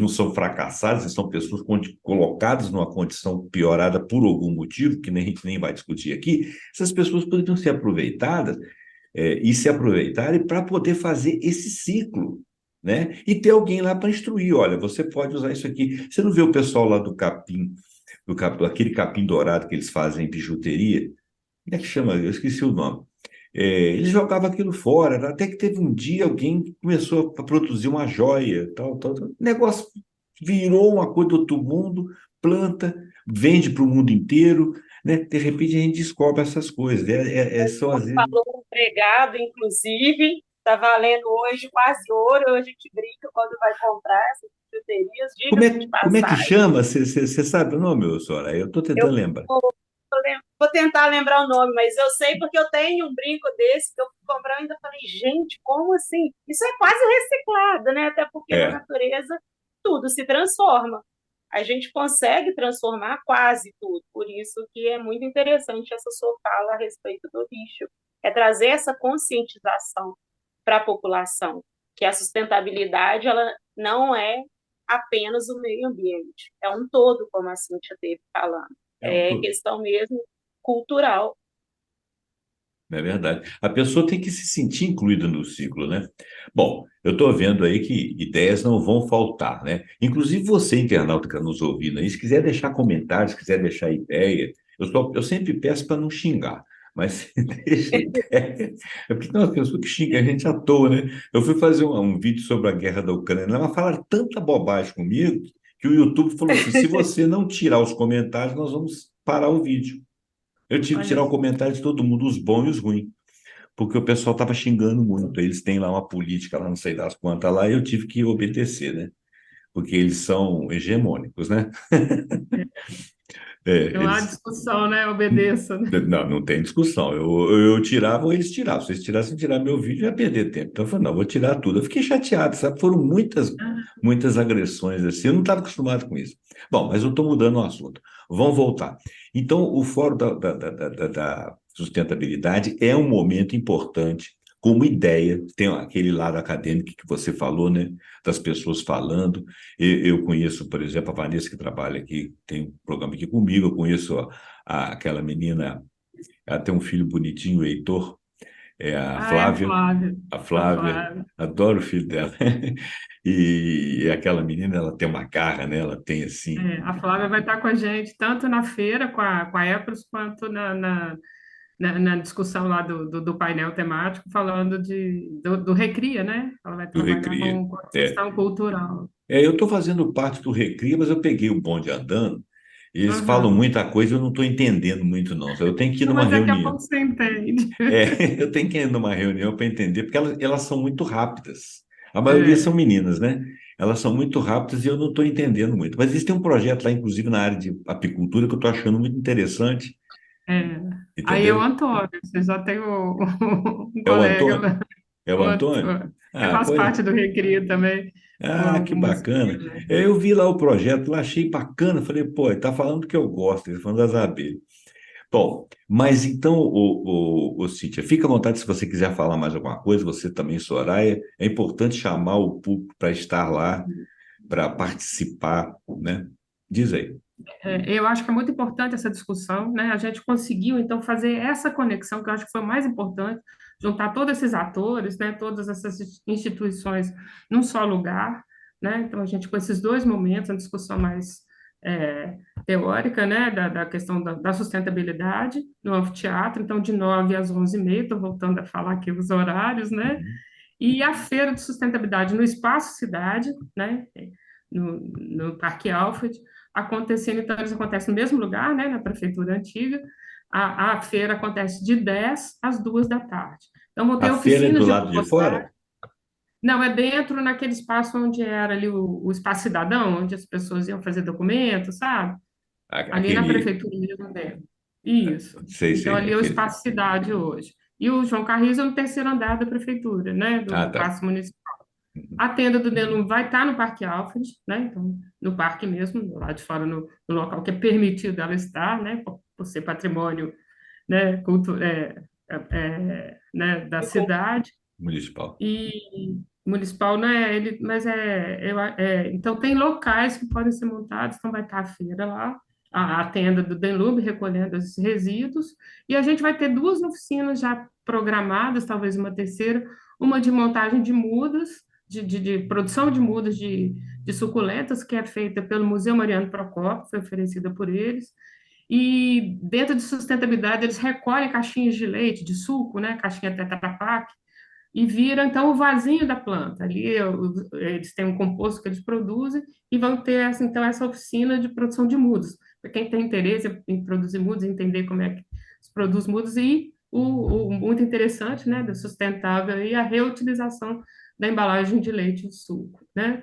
são fracassados, eles são pessoas colocadas numa condição piorada por algum motivo, que nem a gente nem vai discutir aqui. Essas pessoas poderiam ser aproveitadas e se aproveitarem para poder fazer esse ciclo, né? E ter alguém lá para instruir. Olha, você pode usar isso aqui. Você não vê o pessoal lá do capim, aquele capim dourado que eles fazem em bijuteria? Como é que chama? Eu esqueci o nome. Ele jogava aquilo fora, né? Até que teve um dia alguém que começou a produzir uma joia, tal, tal, tal. O negócio virou uma coisa do outro mundo, planta, vende para o mundo inteiro, né? De repente a gente descobre essas coisas. São às vezes. Falou um empregado, inclusive, está valendo hoje quase ouro. A gente brinca quando vai comprar essas bijuterias, Como diga-se de é que passagem. chama? Você sabe o nome, Sora? Eu estou Eu tentando lembrar. estou vou tentar lembrar o nome, mas eu sei porque eu tenho um brinco desse que eu fui comprar e ainda falei, gente, como assim? Isso é quase reciclado, né? Até porque na É, natureza tudo se transforma. A gente consegue transformar quase tudo. Por isso que é muito interessante essa sua fala a respeito do lixo. É trazer essa conscientização para a população, que a sustentabilidade ela não é apenas o meio ambiente, é um todo, como a Cíntia esteve falando. é um É todo. questão mesmo cultural. É verdade. A pessoa tem que se sentir incluída no ciclo, né? Bom, eu estou vendo aí que ideias não vão faltar, né? Inclusive você, internauta que está nos ouvindo aí, se quiser deixar comentários, se quiser deixar ideia, eu sempre peço para não xingar, mas deixa ideia. É porque tem uma pessoa que xinga a gente à toa, né? Eu fui fazer um vídeo sobre a guerra da Ucrânia, mas falaram tanta bobagem comigo que o YouTube falou assim: se você não tirar os comentários, nós vamos parar o vídeo. Eu tive que Olha tirar o só. comentário de todo mundo, os bons e os ruins, porque o pessoal estava xingando muito. Eles têm lá uma política, lá não sei das quantas lá, e eu tive que obedecer, né? Porque eles são hegemônicos, né? É, Não há eles. discussão, né? Obedeça, né? Não, não tem discussão. Eu tirava ou eles tiravam. Se eles tirassem, tirar meu vídeo, eu ia perder tempo. Então eu falei, não, vou tirar tudo. Eu fiquei chateado, sabe? Foram muitas agressões assim. Eu não estava acostumado com isso. Bom, mas eu estou mudando o assunto. Vamos voltar. Então, o Fórum da Sustentabilidade é um momento importante, como ideia. Tem aquele lado acadêmico que você falou, né? Das pessoas falando. Eu conheço, por exemplo, a Vanessa, que trabalha aqui, tem um programa aqui comigo. Eu conheço aquela menina, ela tem um filho bonitinho, o Heitor, é a Ah, é a Flávia. Flávia. A A Flávia, Flávia. adoro o filho dela. E aquela menina, ela tem uma garra, né? Ela tem assim. É, a Flávia vai estar com a gente tanto na feira com a Epros quanto na discussão lá do painel temático, falando do Recria, né? Ela vai Do trabalhar Recria. com a É. questão cultural. Eu estou fazendo parte do Recria, mas eu peguei o bonde andando. E eles falam Uhum. muita coisa, eu não estou entendendo muito, não. Eu tenho que ir Não, numa mas daqui a reunião. pouco você entende. Eu tenho que ir numa reunião para entender, porque elas são muito rápidas. A maioria são É, meninas, né? Elas são muito rápidas e eu não estou entendendo muito. Mas eles têm um projeto lá, inclusive na área de apicultura, que eu estou achando muito interessante, é. Aí é o entendeu? Antônio, você já tem um É o colega Antônio? lá, É o o Antônio? Antônio, que Ah, faz pois. parte do Recria também, com Ah, que algumas bacana. coisas. Eu vi lá o projeto, lá achei bacana. Falei, pô, ele tá falando do que eu gosto, ele tá falando das abelhas. Bom, mas então, Cíntia, fica à vontade se você quiser falar mais alguma coisa, você também, Soraya. É importante chamar o público para estar lá, para participar, né? Diz aí. Eu acho que é muito importante essa discussão, né? A gente conseguiu, então, fazer essa conexão, que eu acho que foi o mais importante, juntar todos esses atores, né? Todas essas instituições num só lugar, né? Então, a gente, com esses dois momentos, uma discussão mais teórica, né? Da questão da sustentabilidade no anfiteatro, então, de 9 às 11h30, estou voltando a falar aqui os horários, né? Uhum. E a feira de sustentabilidade no Espaço Cidade, né? No Parque Alfred, acontecendo, então eles acontecem no mesmo lugar, né, na prefeitura antiga. A feira acontece de 10 às 2 da tarde. Então vão A ter feira é do oficinas de lado de compostagem. fora? Não, é dentro naquele espaço onde era ali o Espaço Cidadão, onde as pessoas iam fazer documentos, sabe? Ali na Aquele, prefeitura mesmo dentro. Isso. Então sei, ali é o aquele. Espaço Cidade hoje. E o João Carrizo é no terceiro andar da prefeitura, né, Ah, do tá. Paço Municipal. Uhum. A tenda do Delum vai estar no Parque Alfred, né? Então, no parque mesmo, lá de fora, no local que é permitido ela estar, né? Por ser patrimônio, né? Né? Da cidade Municipal. e municipal, não é ele, mas então tem locais que podem ser montados, então vai estar a feira lá, a tenda do Denlube recolhendo esses resíduos, e a gente vai ter duas oficinas já programadas, talvez uma terceira, uma de montagem de mudas, de produção de mudas de suculentas, que é feita pelo Museu Mariano Procópio, foi oferecida por eles, e dentro de sustentabilidade eles recolhem caixinhas de leite, de suco, né, caixinha Tetra Pak, e vira então o vasinho da planta. Ali eles têm um composto que eles produzem e vão ter então essa oficina de produção de mudas. Para quem tem interesse em produzir mudas, entender como é que se produz mudas e o muito interessante, né, do sustentável e a reutilização da embalagem de leite e suco, né?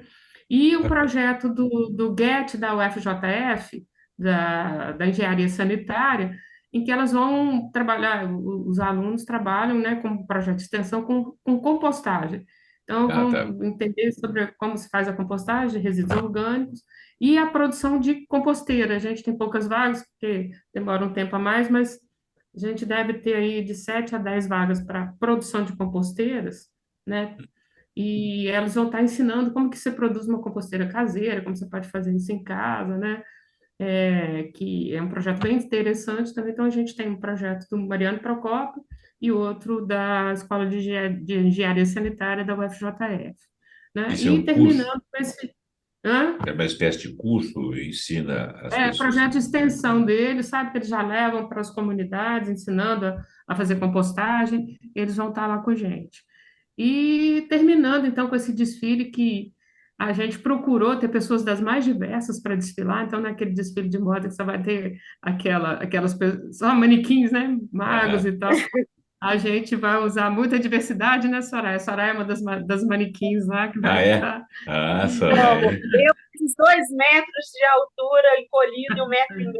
E o Bacana. projeto do GET da UFJF, da Engenharia Sanitária, em que elas vão trabalhar, os alunos trabalham, né, com projeto de extensão com compostagem. Então, Ah, tá. vão entender sobre como se faz a compostagem de resíduos orgânicos e a produção de composteira. A gente tem poucas vagas, porque demora um tempo a mais, mas a gente deve ter aí de 7 a 10 vagas para produção de composteiras, né? E elas vão estar ensinando como que você produz uma composteira caseira, como você pode fazer isso em casa, né? Que é um projeto bem interessante também. Então, a gente tem um projeto do Mariano Procópio e outro da Escola de Engenharia Sanitária da UFJF, né? Isso é E um curso? terminando com esse... Hã? É uma espécie de curso, ensina as pessoas. Projeto de extensão deles, sabe? Que eles já levam para as comunidades, ensinando a fazer compostagem, eles vão estar lá com a gente. E terminando, então, com esse desfile que a gente procurou ter pessoas das mais diversas para desfilar, então, naquele desfile de moda que você vai ter aquelas pessoas, só manequins, né? Magos Aham. e tal. A gente vai usar muita diversidade, né, Soraya? Soraya é uma das manequins lá que Ah, vai é? estar. Ah, Vamos. Soraya. Eu, esses 2 metros de altura, encolhido e 1,5 metros,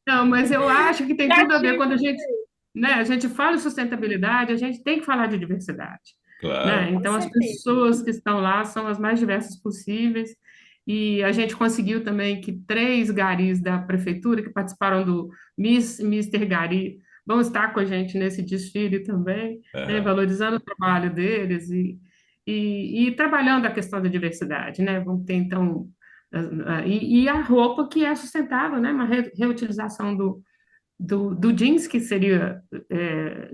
Não, mas eu acho que tem já tudo a ver tive. quando a gente fala em sustentabilidade, a gente tem que falar de diversidade, né? Claro. Com Então, as certeza. pessoas que estão lá são as mais diversas possíveis, e a gente conseguiu também que 3 garis da prefeitura que participaram do Mister Gari vão estar com a gente nesse desfile também, né? Aham. Valorizando o trabalho deles e trabalhando a questão da diversidade, né? Vamos ter, então, e a roupa que é sustentável, né? Uma reutilização do jeans que seria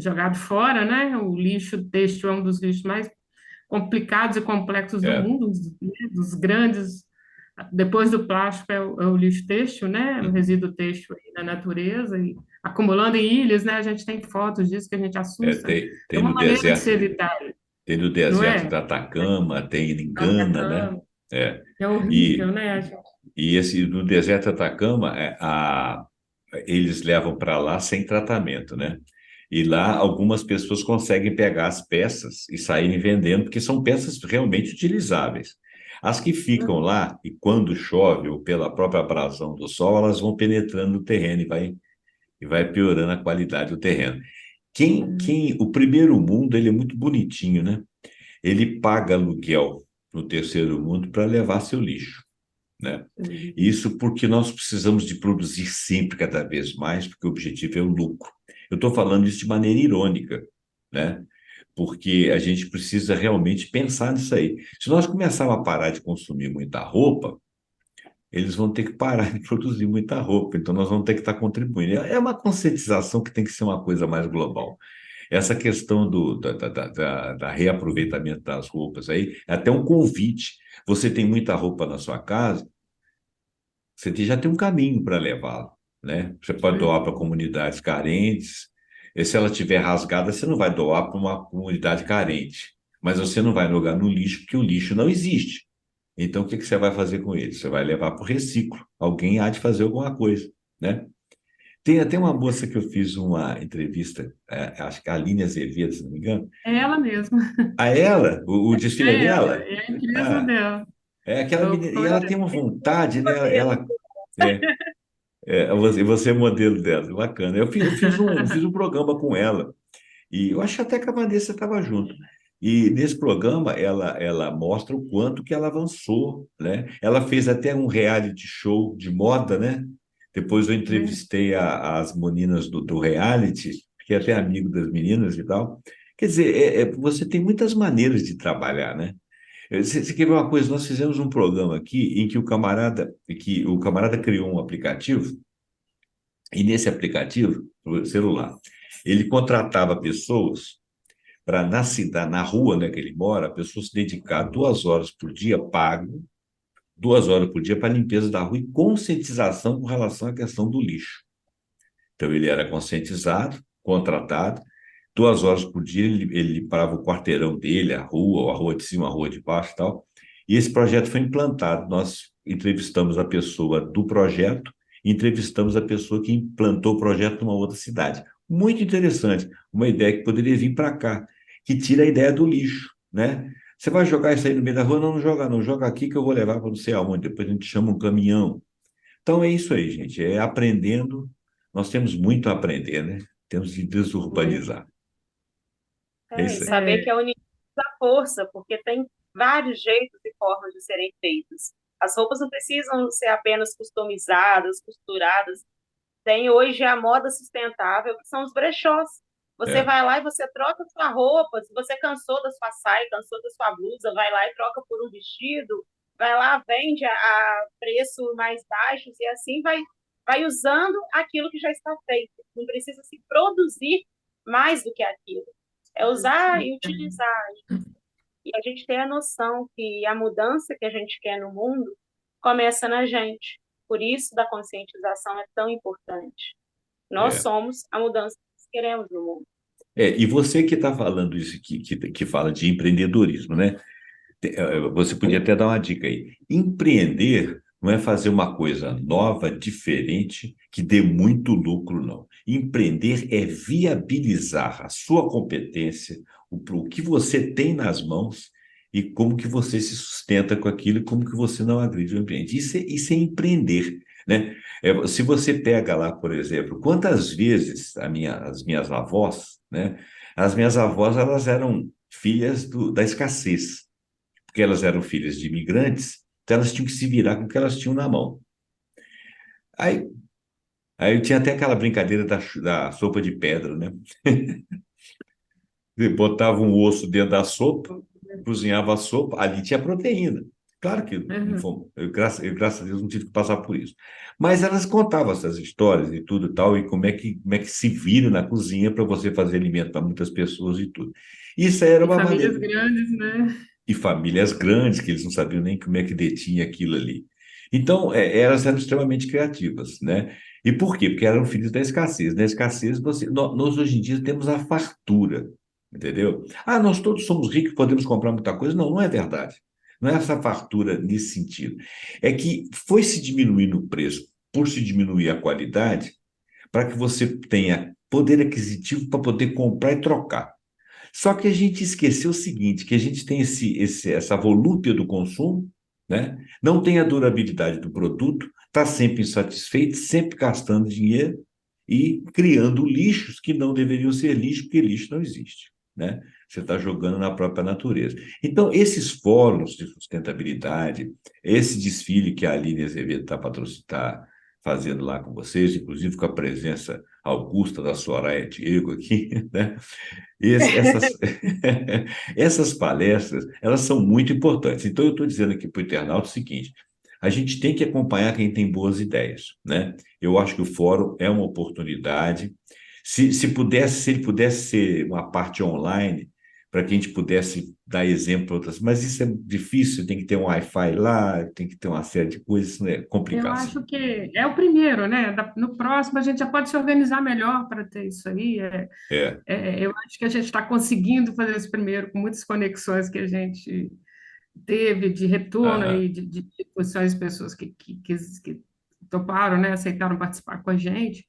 jogado fora, né? O lixo têxtil é um dos lixos mais complicados e complexos do É. mundo, dos grandes. Depois do plástico é o lixo têxtil, né? O Uhum. resíduo têxtil aí na natureza e acumulando em ilhas, né? A gente tem fotos disso que a gente É, assusta. É tem uma no maneira de se deserto, evitar, tem no não deserto é? da Atacama, tem em Gana, né? Atacama. É. É horrível, E, né? e esse no deserto da Atacama, eles levam para lá sem tratamento, né? E lá algumas pessoas conseguem pegar as peças e saírem vendendo, porque são peças realmente utilizáveis. As que ficam lá, e quando chove ou pela própria abrasão do sol, elas vão penetrando no terreno e vai piorando a qualidade do terreno. O primeiro mundo, ele é muito bonitinho, né? Ele paga aluguel no terceiro mundo para levar seu lixo, né? Isso porque nós precisamos de produzir sempre cada vez mais, porque o objetivo é o lucro. Eu estou falando isso de maneira irônica, né? Porque a gente precisa realmente pensar nisso aí. Se nós começarmos a parar de consumir muita roupa, eles vão ter que parar de produzir muita roupa, então nós vamos ter que estar contribuindo. É uma conscientização que tem que ser uma coisa mais global. Essa questão da reaproveitamento das roupas aí, é até um convite. Você tem muita roupa na sua casa, já tem um caminho para levá-la, né? Você pode doar para comunidades carentes, e se ela estiver rasgada, você não vai doar para uma comunidade carente, mas você não vai jogar no lixo, porque o lixo não existe. Então, o que que você vai fazer com ele? Você vai levar para o reciclo. Alguém há de fazer alguma coisa, né? Tem até uma moça que eu fiz uma entrevista, acho que a Aline Azevedo, se não me engano. É ela mesma. A ela, o desfile é É ela, dela? é a empresa Ah, dela. é aquela menina, e Foi ela tem uma vontade, né? Modelo. É, você é modelo dela, bacana. Eu fiz um programa com ela, e eu acho até que a Vanessa estava junto. E nesse programa ela mostra o quanto que ela avançou, né? Ela fez até um reality show de moda, né? Depois eu entrevistei as meninas do reality, que é até amigo das meninas e tal. Quer dizer, você tem muitas maneiras de trabalhar, né? Você quer ver uma coisa? Nós fizemos um programa aqui em que o camarada criou um aplicativo, e nesse aplicativo, o celular, ele contratava pessoas para na cidade, na rua, né, que ele mora, a pessoa se dedicar 2 horas por dia, pago, 2 horas por dia para limpeza da rua e conscientização com relação à questão do lixo. Então ele era conscientizado, contratado, 2 horas por dia ele limpava o quarteirão dele, a rua, ou a rua de cima, a rua de baixo e tal. E esse projeto foi implantado. Nós entrevistamos a pessoa do projeto, entrevistamos a pessoa que implantou o projeto numa outra cidade. Muito interessante, uma ideia que poderia vir para cá, que tira a ideia do lixo, né? Você vai jogar isso aí no meio da rua? Não, não joga não, joga aqui que eu vou levar para não sei aonde, depois a gente chama um caminhão. Então é isso aí, gente. É aprendendo. Nós temos muito a aprender, né? Temos de desurbanizar. É E isso aí. saber que a união dá força, porque tem vários jeitos e formas de serem feitas. As roupas não precisam ser apenas customizadas, costuradas. Tem hoje a moda sustentável, que são os brechós. Você É, vai lá e você troca sua roupa. Se você cansou da sua saia, cansou da sua blusa, vai lá e troca por um vestido. Vai lá, vende a preço mais baixos e assim vai usando aquilo que já está feito. Não precisa se produzir mais do que aquilo. É usar e utilizar. E a gente tem a noção que a mudança que a gente quer no mundo começa na gente. Por isso, da conscientização é tão importante. Nós é. somos a mudança que nós queremos no mundo. E você que está falando isso aqui, que fala de empreendedorismo, né? Você podia até dar uma dica aí. Empreender não é fazer uma coisa nova, diferente, que dê muito lucro, não. Empreender é viabilizar a sua competência, o que você tem nas mãos e como que você se sustenta com aquilo e como que você não agride o ambiente. Isso é empreender, né? Se você pega lá, por exemplo, quantas vezes as minhas avós, né? As minhas avós, elas eram filhas da escassez porque elas eram filhas de imigrantes, então elas tinham que se virar com o que elas tinham na mão. Aí, aí tinha até aquela brincadeira da sopa de pedra, né? Botava um osso dentro da sopa, cozinhava a sopa, ali tinha proteína. Claro que não Uhum. foi, graças a Deus não tive que passar por isso. Mas elas contavam essas histórias e tudo e tal, e como é que se vira na cozinha para você fazer alimento para muitas pessoas e tudo. Isso aí era E uma famílias maneira. grandes, né? E famílias grandes, que eles não sabiam nem como é que detinha aquilo ali. Então, elas eram extremamente criativas, né? E por quê? Porque eram filhos da escassez. Na escassez, nós hoje em dia temos a fartura, entendeu? Ah, nós todos somos ricos, podemos comprar muita coisa. Não, não é verdade. Não é essa fartura nesse sentido. É que foi se diminuindo o preço por se diminuir a qualidade, para que você tenha poder aquisitivo para poder comprar e trocar. Só que a gente esqueceu o seguinte, que a gente tem essa volúpia do consumo, né? Não tem a durabilidade do produto, está sempre insatisfeito, sempre gastando dinheiro e criando lixos que não deveriam ser lixo, porque lixo não existe, né? Você está jogando na própria natureza. Então, esses fóruns de sustentabilidade, esse desfile que a Aline Azevedo está fazendo lá com vocês, inclusive com a presença augusta da Soraya Diego aqui, né? Essas, essas palestras, elas são muito importantes. Então, eu estou dizendo aqui para o internauta o seguinte: a gente tem que acompanhar quem tem boas ideias, né? Eu acho que o fórum é uma oportunidade. Se ele pudesse ser uma parte online, para que a gente pudesse dar exemplo para outras, mas isso é difícil, tem que ter um Wi-Fi lá, tem que ter uma série de coisas, isso é Eu complicado. acho que é o primeiro, né? No próximo a gente já pode se organizar melhor para ter isso aí. É, Eu acho que a gente está conseguindo fazer esse primeiro com muitas conexões que a gente teve de retorno aham, aí de discussões, pessoas que toparam, né? Aceitaram participar com a gente.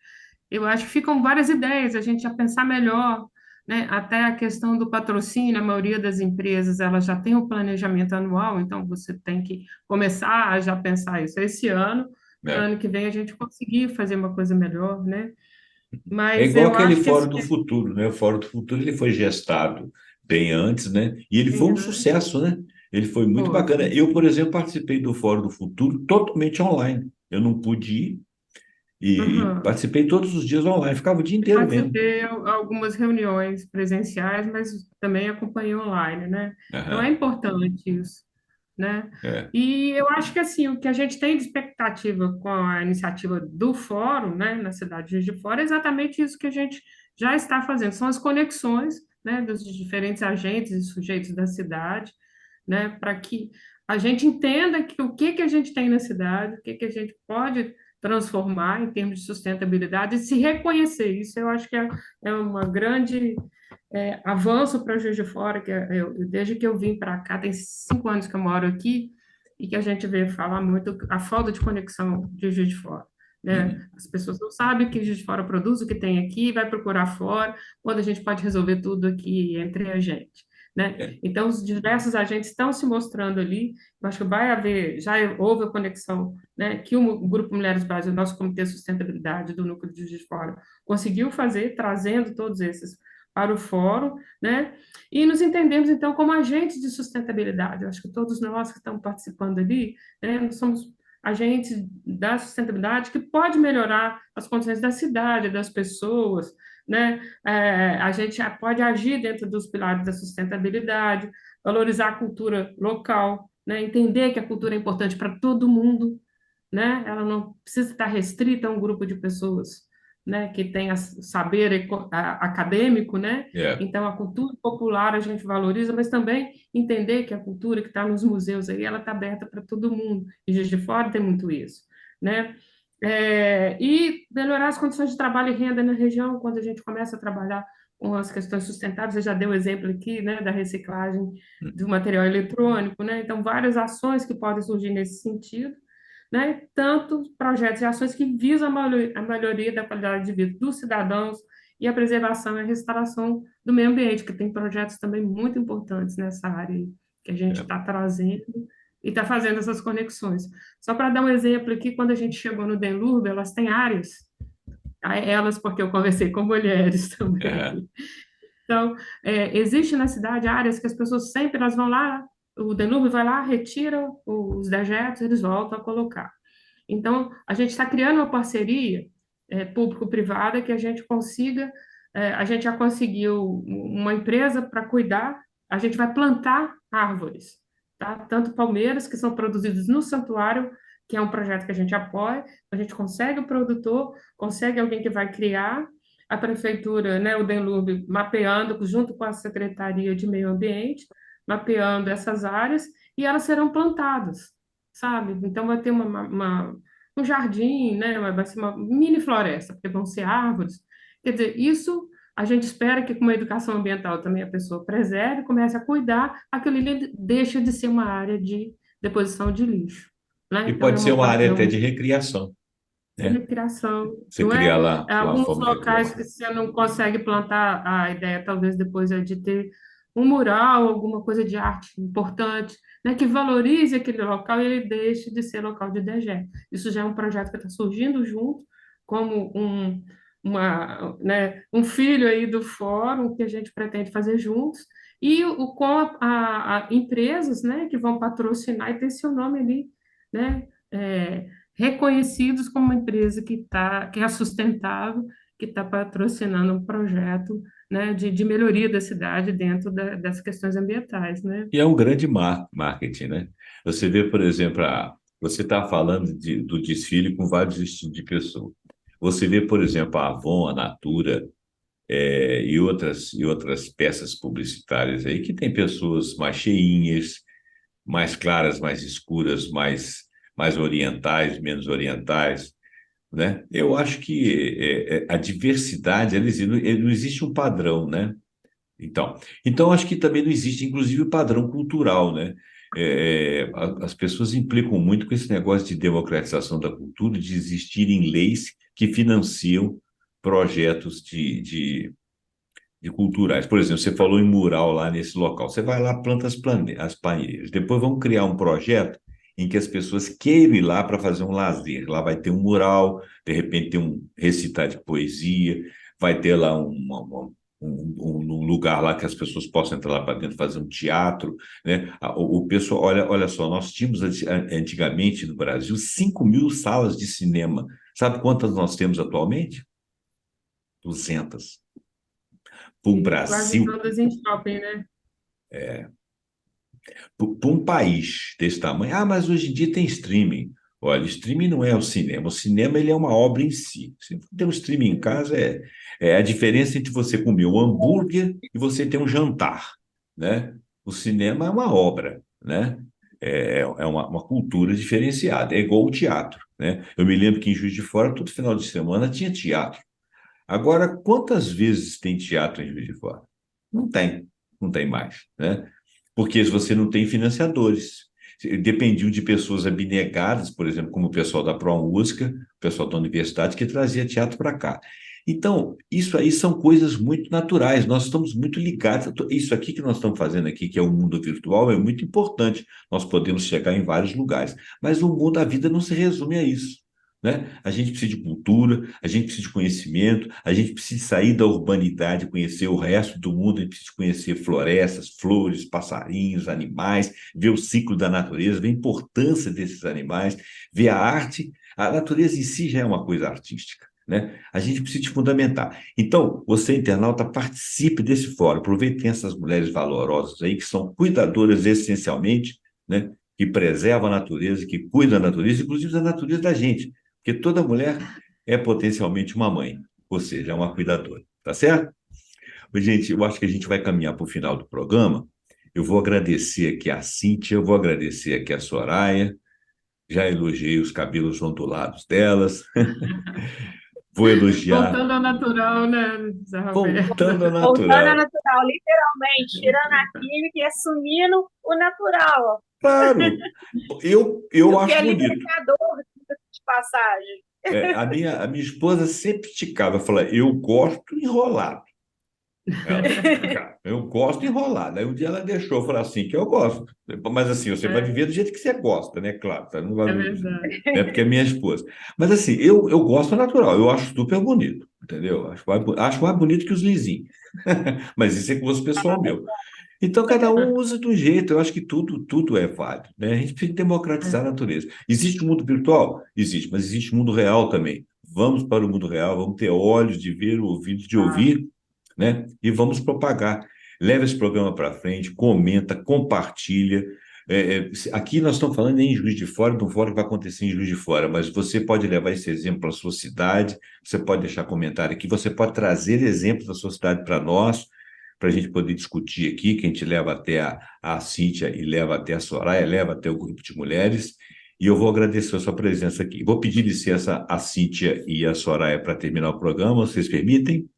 Eu acho que ficam várias ideias, a gente já pensar melhor, né? Até a questão do patrocínio, a maioria das empresas ela já tem o planejamento anual, então você tem que começar a já pensar isso esse ano, para é. ano que vem a gente conseguir fazer uma coisa melhor, né? É Mas igual eu aquele acho que Fórum assim, do Futuro, né? O Fórum do Futuro ele foi gestado bem antes, né? E ele foi um né? sucesso, né? Ele foi muito bacana. Foi. Eu, por exemplo, participei do Fórum do Futuro totalmente online. Eu não pude ir e Uhum. participei todos os dias online. Ficava o dia Eu inteiro vendo. participei de algumas reuniões presenciais, mas também acompanhei online, né? Então é Aham, importante isso, né? é, E eu acho que assim, o que a gente tem de expectativa com a iniciativa do fórum, né, na cidade de Juiz de Fora, é exatamente isso que a gente já está fazendo, são as conexões, né, dos diferentes agentes e sujeitos da cidade, né, para que a gente entenda que o que que a gente tem na cidade, o que que a gente pode transformar em termos de sustentabilidade e se reconhecer. Isso eu acho que é uma grande avanço para Juiz de Fora, desde que eu vim para cá, tem 5 anos que eu moro aqui, e que a gente vê falar muito a falta de conexão de Juiz de Fora. Né? uhum, As pessoas não sabem o que Juiz de Fora produz, o que tem aqui, vai procurar fora, quando a gente pode resolver tudo aqui entre a gente. né? Então, os diversos agentes estão se mostrando ali. Eu acho que vai haver, já houve a conexão, né, que o Grupo Mulheres Brasil, nosso Comitê de Sustentabilidade do Núcleo de Juiz de Fora, conseguiu fazer, trazendo todos esses para o fórum, né? E nos entendemos, então, como agentes de sustentabilidade. Eu acho que todos nós que estamos participando ali, né, nós somos agentes da sustentabilidade que pode melhorar as condições da cidade, das pessoas, né? A gente pode agir dentro dos pilares da sustentabilidade, valorizar a cultura local, né? Entender que a cultura é importante para todo mundo, né? Ela não precisa estar restrita a um grupo de pessoas, né? Que tenha saber acadêmico, né? É, Então, a cultura popular a gente valoriza, mas também entender que a cultura que está nos museus aí, ela está aberta para todo mundo. E Juiz de Fora tem muito isso, né? E melhorar as condições de trabalho e renda na região, quando a gente começa a trabalhar com as questões sustentáveis, você já deu o exemplo aqui, né, da reciclagem do material eletrônico, né? Então, várias ações que podem surgir nesse sentido, né? Tanto projetos e ações que visam a melhoria da qualidade de vida dos cidadãos e a preservação e a restauração do meio ambiente, que tem projetos também muito importantes nessa área aí, que a gente é, está trazendo e está fazendo essas conexões. Só para dar um exemplo aqui, quando a gente chegou no Denlurb, elas têm áreas, elas porque eu conversei com mulheres é, também. Então, existe na cidade áreas que as pessoas sempre elas vão lá, o Denlurb vai lá, retira os dejetos, eles voltam a colocar. Então, a gente está criando uma parceria público-privada que a gente consiga, a gente já conseguiu uma empresa para cuidar, a gente vai plantar árvores, tá? Tanto palmeiras, que são produzidas no santuário, que é um projeto que a gente apoia, a gente consegue o produtor, consegue alguém que vai criar, a prefeitura, né, o Denlurb, mapeando, junto com a Secretaria de Meio Ambiente, mapeando essas áreas, e elas serão plantadas, sabe? Então, vai ter um jardim, né? Vai ser uma mini floresta, porque vão ser árvores. Quer dizer, isso a gente espera que com uma educação ambiental também a pessoa preserve, comece a cuidar, aquilo ali deixa de ser uma área de deposição de lixo, né? e Então, pode ser uma área até de recreação, né? recreação, Você não cria é? lá uma Alguns forma de locais recreação. que você não consegue plantar, a ideia talvez depois é de ter um mural, alguma coisa de arte importante, né, que valorize aquele local e ele deixe de ser local de dejeto. Isso já é um projeto que está surgindo junto, como um filho aí do fórum que a gente pretende fazer juntos, e com empresas, né, que vão patrocinar e ter seu nome ali, né, reconhecidos como uma empresa que é sustentável, que está patrocinando um projeto, né, de melhoria da cidade dentro das questões ambientais, né? E é um grande marketing, né? Você vê, por exemplo, você está falando do desfile com vários estilos de pessoa. Você vê, por exemplo, a Avon, a Natura, e outras peças publicitárias aí que tem pessoas mais cheinhas, mais claras, mais escuras, mais orientais, menos orientais, né? Eu acho que a diversidade, não existe um padrão, né? Então acho que também não existe, inclusive, o padrão cultural, né? As pessoas implicam muito com esse negócio de democratização da cultura, de existirem leis que financiam projetos de culturais. Por exemplo, você falou em mural lá nesse local. Você vai lá, planta as palmeiras. Depois vamos criar um projeto em que as pessoas queiram ir lá para fazer um lazer. Lá vai ter um mural, de repente tem um recital de poesia, vai ter lá um lugar lá que as pessoas possam entrar lá para dentro fazer um teatro, né? O pessoal, olha só, nós tínhamos antigamente no Brasil 5.000 salas de cinema. Sabe quantas nós temos atualmente? 200. Para um E quase Brasil, todas em shopping, né? para um país desse tamanho. Ah, mas hoje em dia tem streaming. Olha, streaming não é o cinema. O cinema ele é uma obra em si. Se tem um streaming em casa, é a diferença entre você comer um hambúrguer e você ter um jantar, né? O cinema é uma obra, né? É uma cultura diferenciada. É igual o teatro, né? Eu me lembro que em Juiz de Fora, todo final de semana, tinha teatro. Agora, quantas vezes tem teatro em Juiz de Fora? Não tem, não tem mais, né? Porque você não tem financiadores. Dependiam de pessoas abnegadas, por exemplo, como o pessoal da ProMúsica, o pessoal da universidade, que trazia teatro para cá. Então, isso aí são coisas muito naturais, nós estamos muito ligados. Isso aqui que nós estamos fazendo aqui, que é o mundo virtual, é muito importante. Nós podemos chegar em vários lugares, mas o mundo, a vida não se resume a isso, né? A gente precisa de cultura, a gente precisa de conhecimento, a gente precisa sair da urbanidade, conhecer o resto do mundo, a gente precisa conhecer florestas, flores, passarinhos, animais, ver o ciclo da natureza, ver a importância desses animais, ver a arte. A natureza em si já é uma coisa artística, né? A gente precisa te fundamentar. Então, você, internauta, participe desse fórum. Aproveitem essas mulheres valorosas aí, que são cuidadoras essencialmente, né? Que preservam a natureza, que cuidam da natureza, inclusive da natureza da gente. Porque toda mulher é potencialmente uma mãe, ou seja, é uma cuidadora. Tá certo? Mas, gente, eu acho que a gente vai caminhar para o final do programa. Eu vou agradecer aqui a Cíntia, eu vou agradecer aqui a Soraya, já elogiei os cabelos ondulados delas. Vou elogiar, Voltando ao natural, né, Zé Roberto? voltando ao Voltando ao natural. natural, literalmente, tirando a química e assumindo o natural. Claro, E eu o que acho é bonito. libertador, de passagem. A minha esposa sempre esticava, falava, eu gosto enrolado. Ela esticava, eu gosto enrolado. Aí um dia ela deixou, falou assim, que eu gosto. Mas assim, você vai É, viver do jeito que você gosta, né? Claro, tá? Não vai, é verdade. é porque é minha esposa. Mas assim, eu gosto natural, eu acho super bonito, entendeu? Acho mais bonito que os lisinhos. Mas isso é gosto pessoal meu. Então, cada um usa de um jeito. Eu acho que tudo é válido, né? A gente precisa democratizar a natureza. Existe o mundo virtual? Existe, mas existe o mundo real também. Vamos para o mundo real, vamos ter olhos de ver, ouvidos de Ah, ouvir, né? E vamos propagar. Leva esse programa para frente, comenta, compartilha. Aqui nós estamos falando em Juiz de Fora, de um fórum que vai acontecer em Juiz de Fora, mas você pode levar esse exemplo para a sua cidade, você pode deixar comentário aqui, você pode trazer exemplos da sua cidade para nós, para a gente poder discutir aqui, que a gente leva até a Cíntia e leva até a Soraya, leva até o grupo de mulheres, e eu vou agradecer a sua presença aqui. Vou pedir licença à Cíntia e à Soraya para terminar o programa, vocês permitem?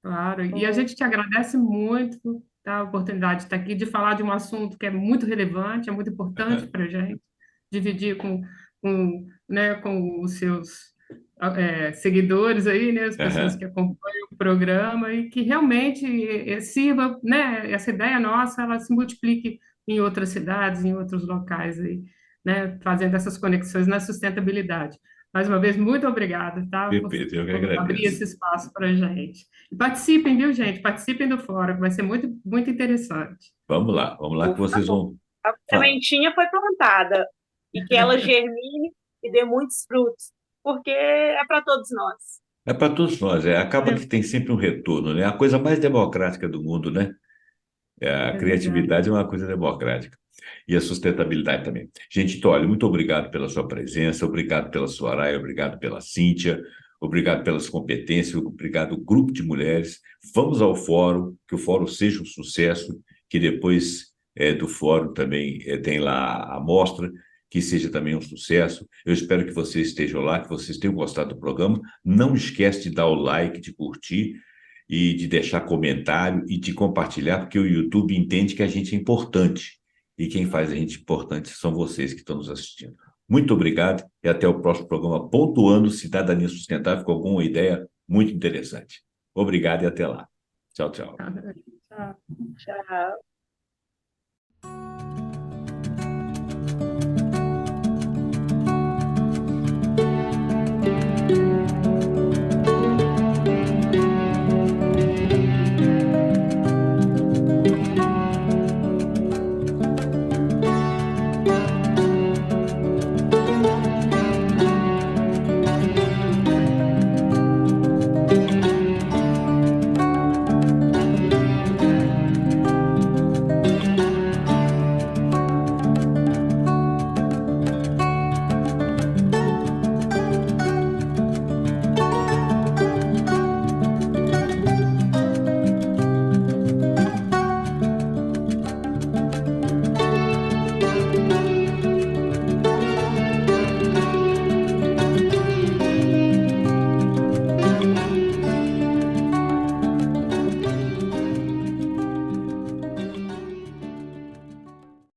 claro. E a gente te agradece muito, tá, a oportunidade de estar aqui, de falar de um assunto que é muito relevante, é muito importante para a gente, dividir com os seus seguidores aí, né, as pessoas que acompanham o programa, e que realmente sirva, né, essa ideia nossa, ela se multiplique em outras cidades, em outros locais aí, né, fazendo essas conexões na sustentabilidade. Mais uma vez, muito obrigada, tá, Perfeito, eu que por abrir agradeço. esse espaço para a gente. E participem, viu, gente? Participem do fórum, que vai ser muito, muito interessante. Vamos lá que Por vocês favor. vão. A Fa- sementinha foi plantada e que ela germine e dê muitos frutos, porque é para todos nós. É para todos nós, acaba que tem sempre um retorno, né? A coisa mais democrática do mundo, né? A É verdade. criatividade é uma coisa democrática. E a sustentabilidade também. Gente, então, olha, muito obrigado pela sua presença, obrigado pela Soraya, obrigado pela Cíntia, obrigado pelas competências, obrigado ao grupo de mulheres. Vamos ao fórum, que o fórum seja um sucesso, que depois do fórum também tem lá a mostra, que seja também um sucesso. Eu espero que vocês estejam lá, que vocês tenham gostado do programa. Não esquece de dar o like, de curtir e de deixar comentário e de compartilhar, porque o YouTube entende que a gente é importante. E quem faz a gente importante são vocês que estão nos assistindo. Muito obrigado e até o próximo programa Pontuando Cidadania Sustentável com alguma ideia muito interessante. Obrigado e até lá. Tchau, tchau. Tchau. Tchau.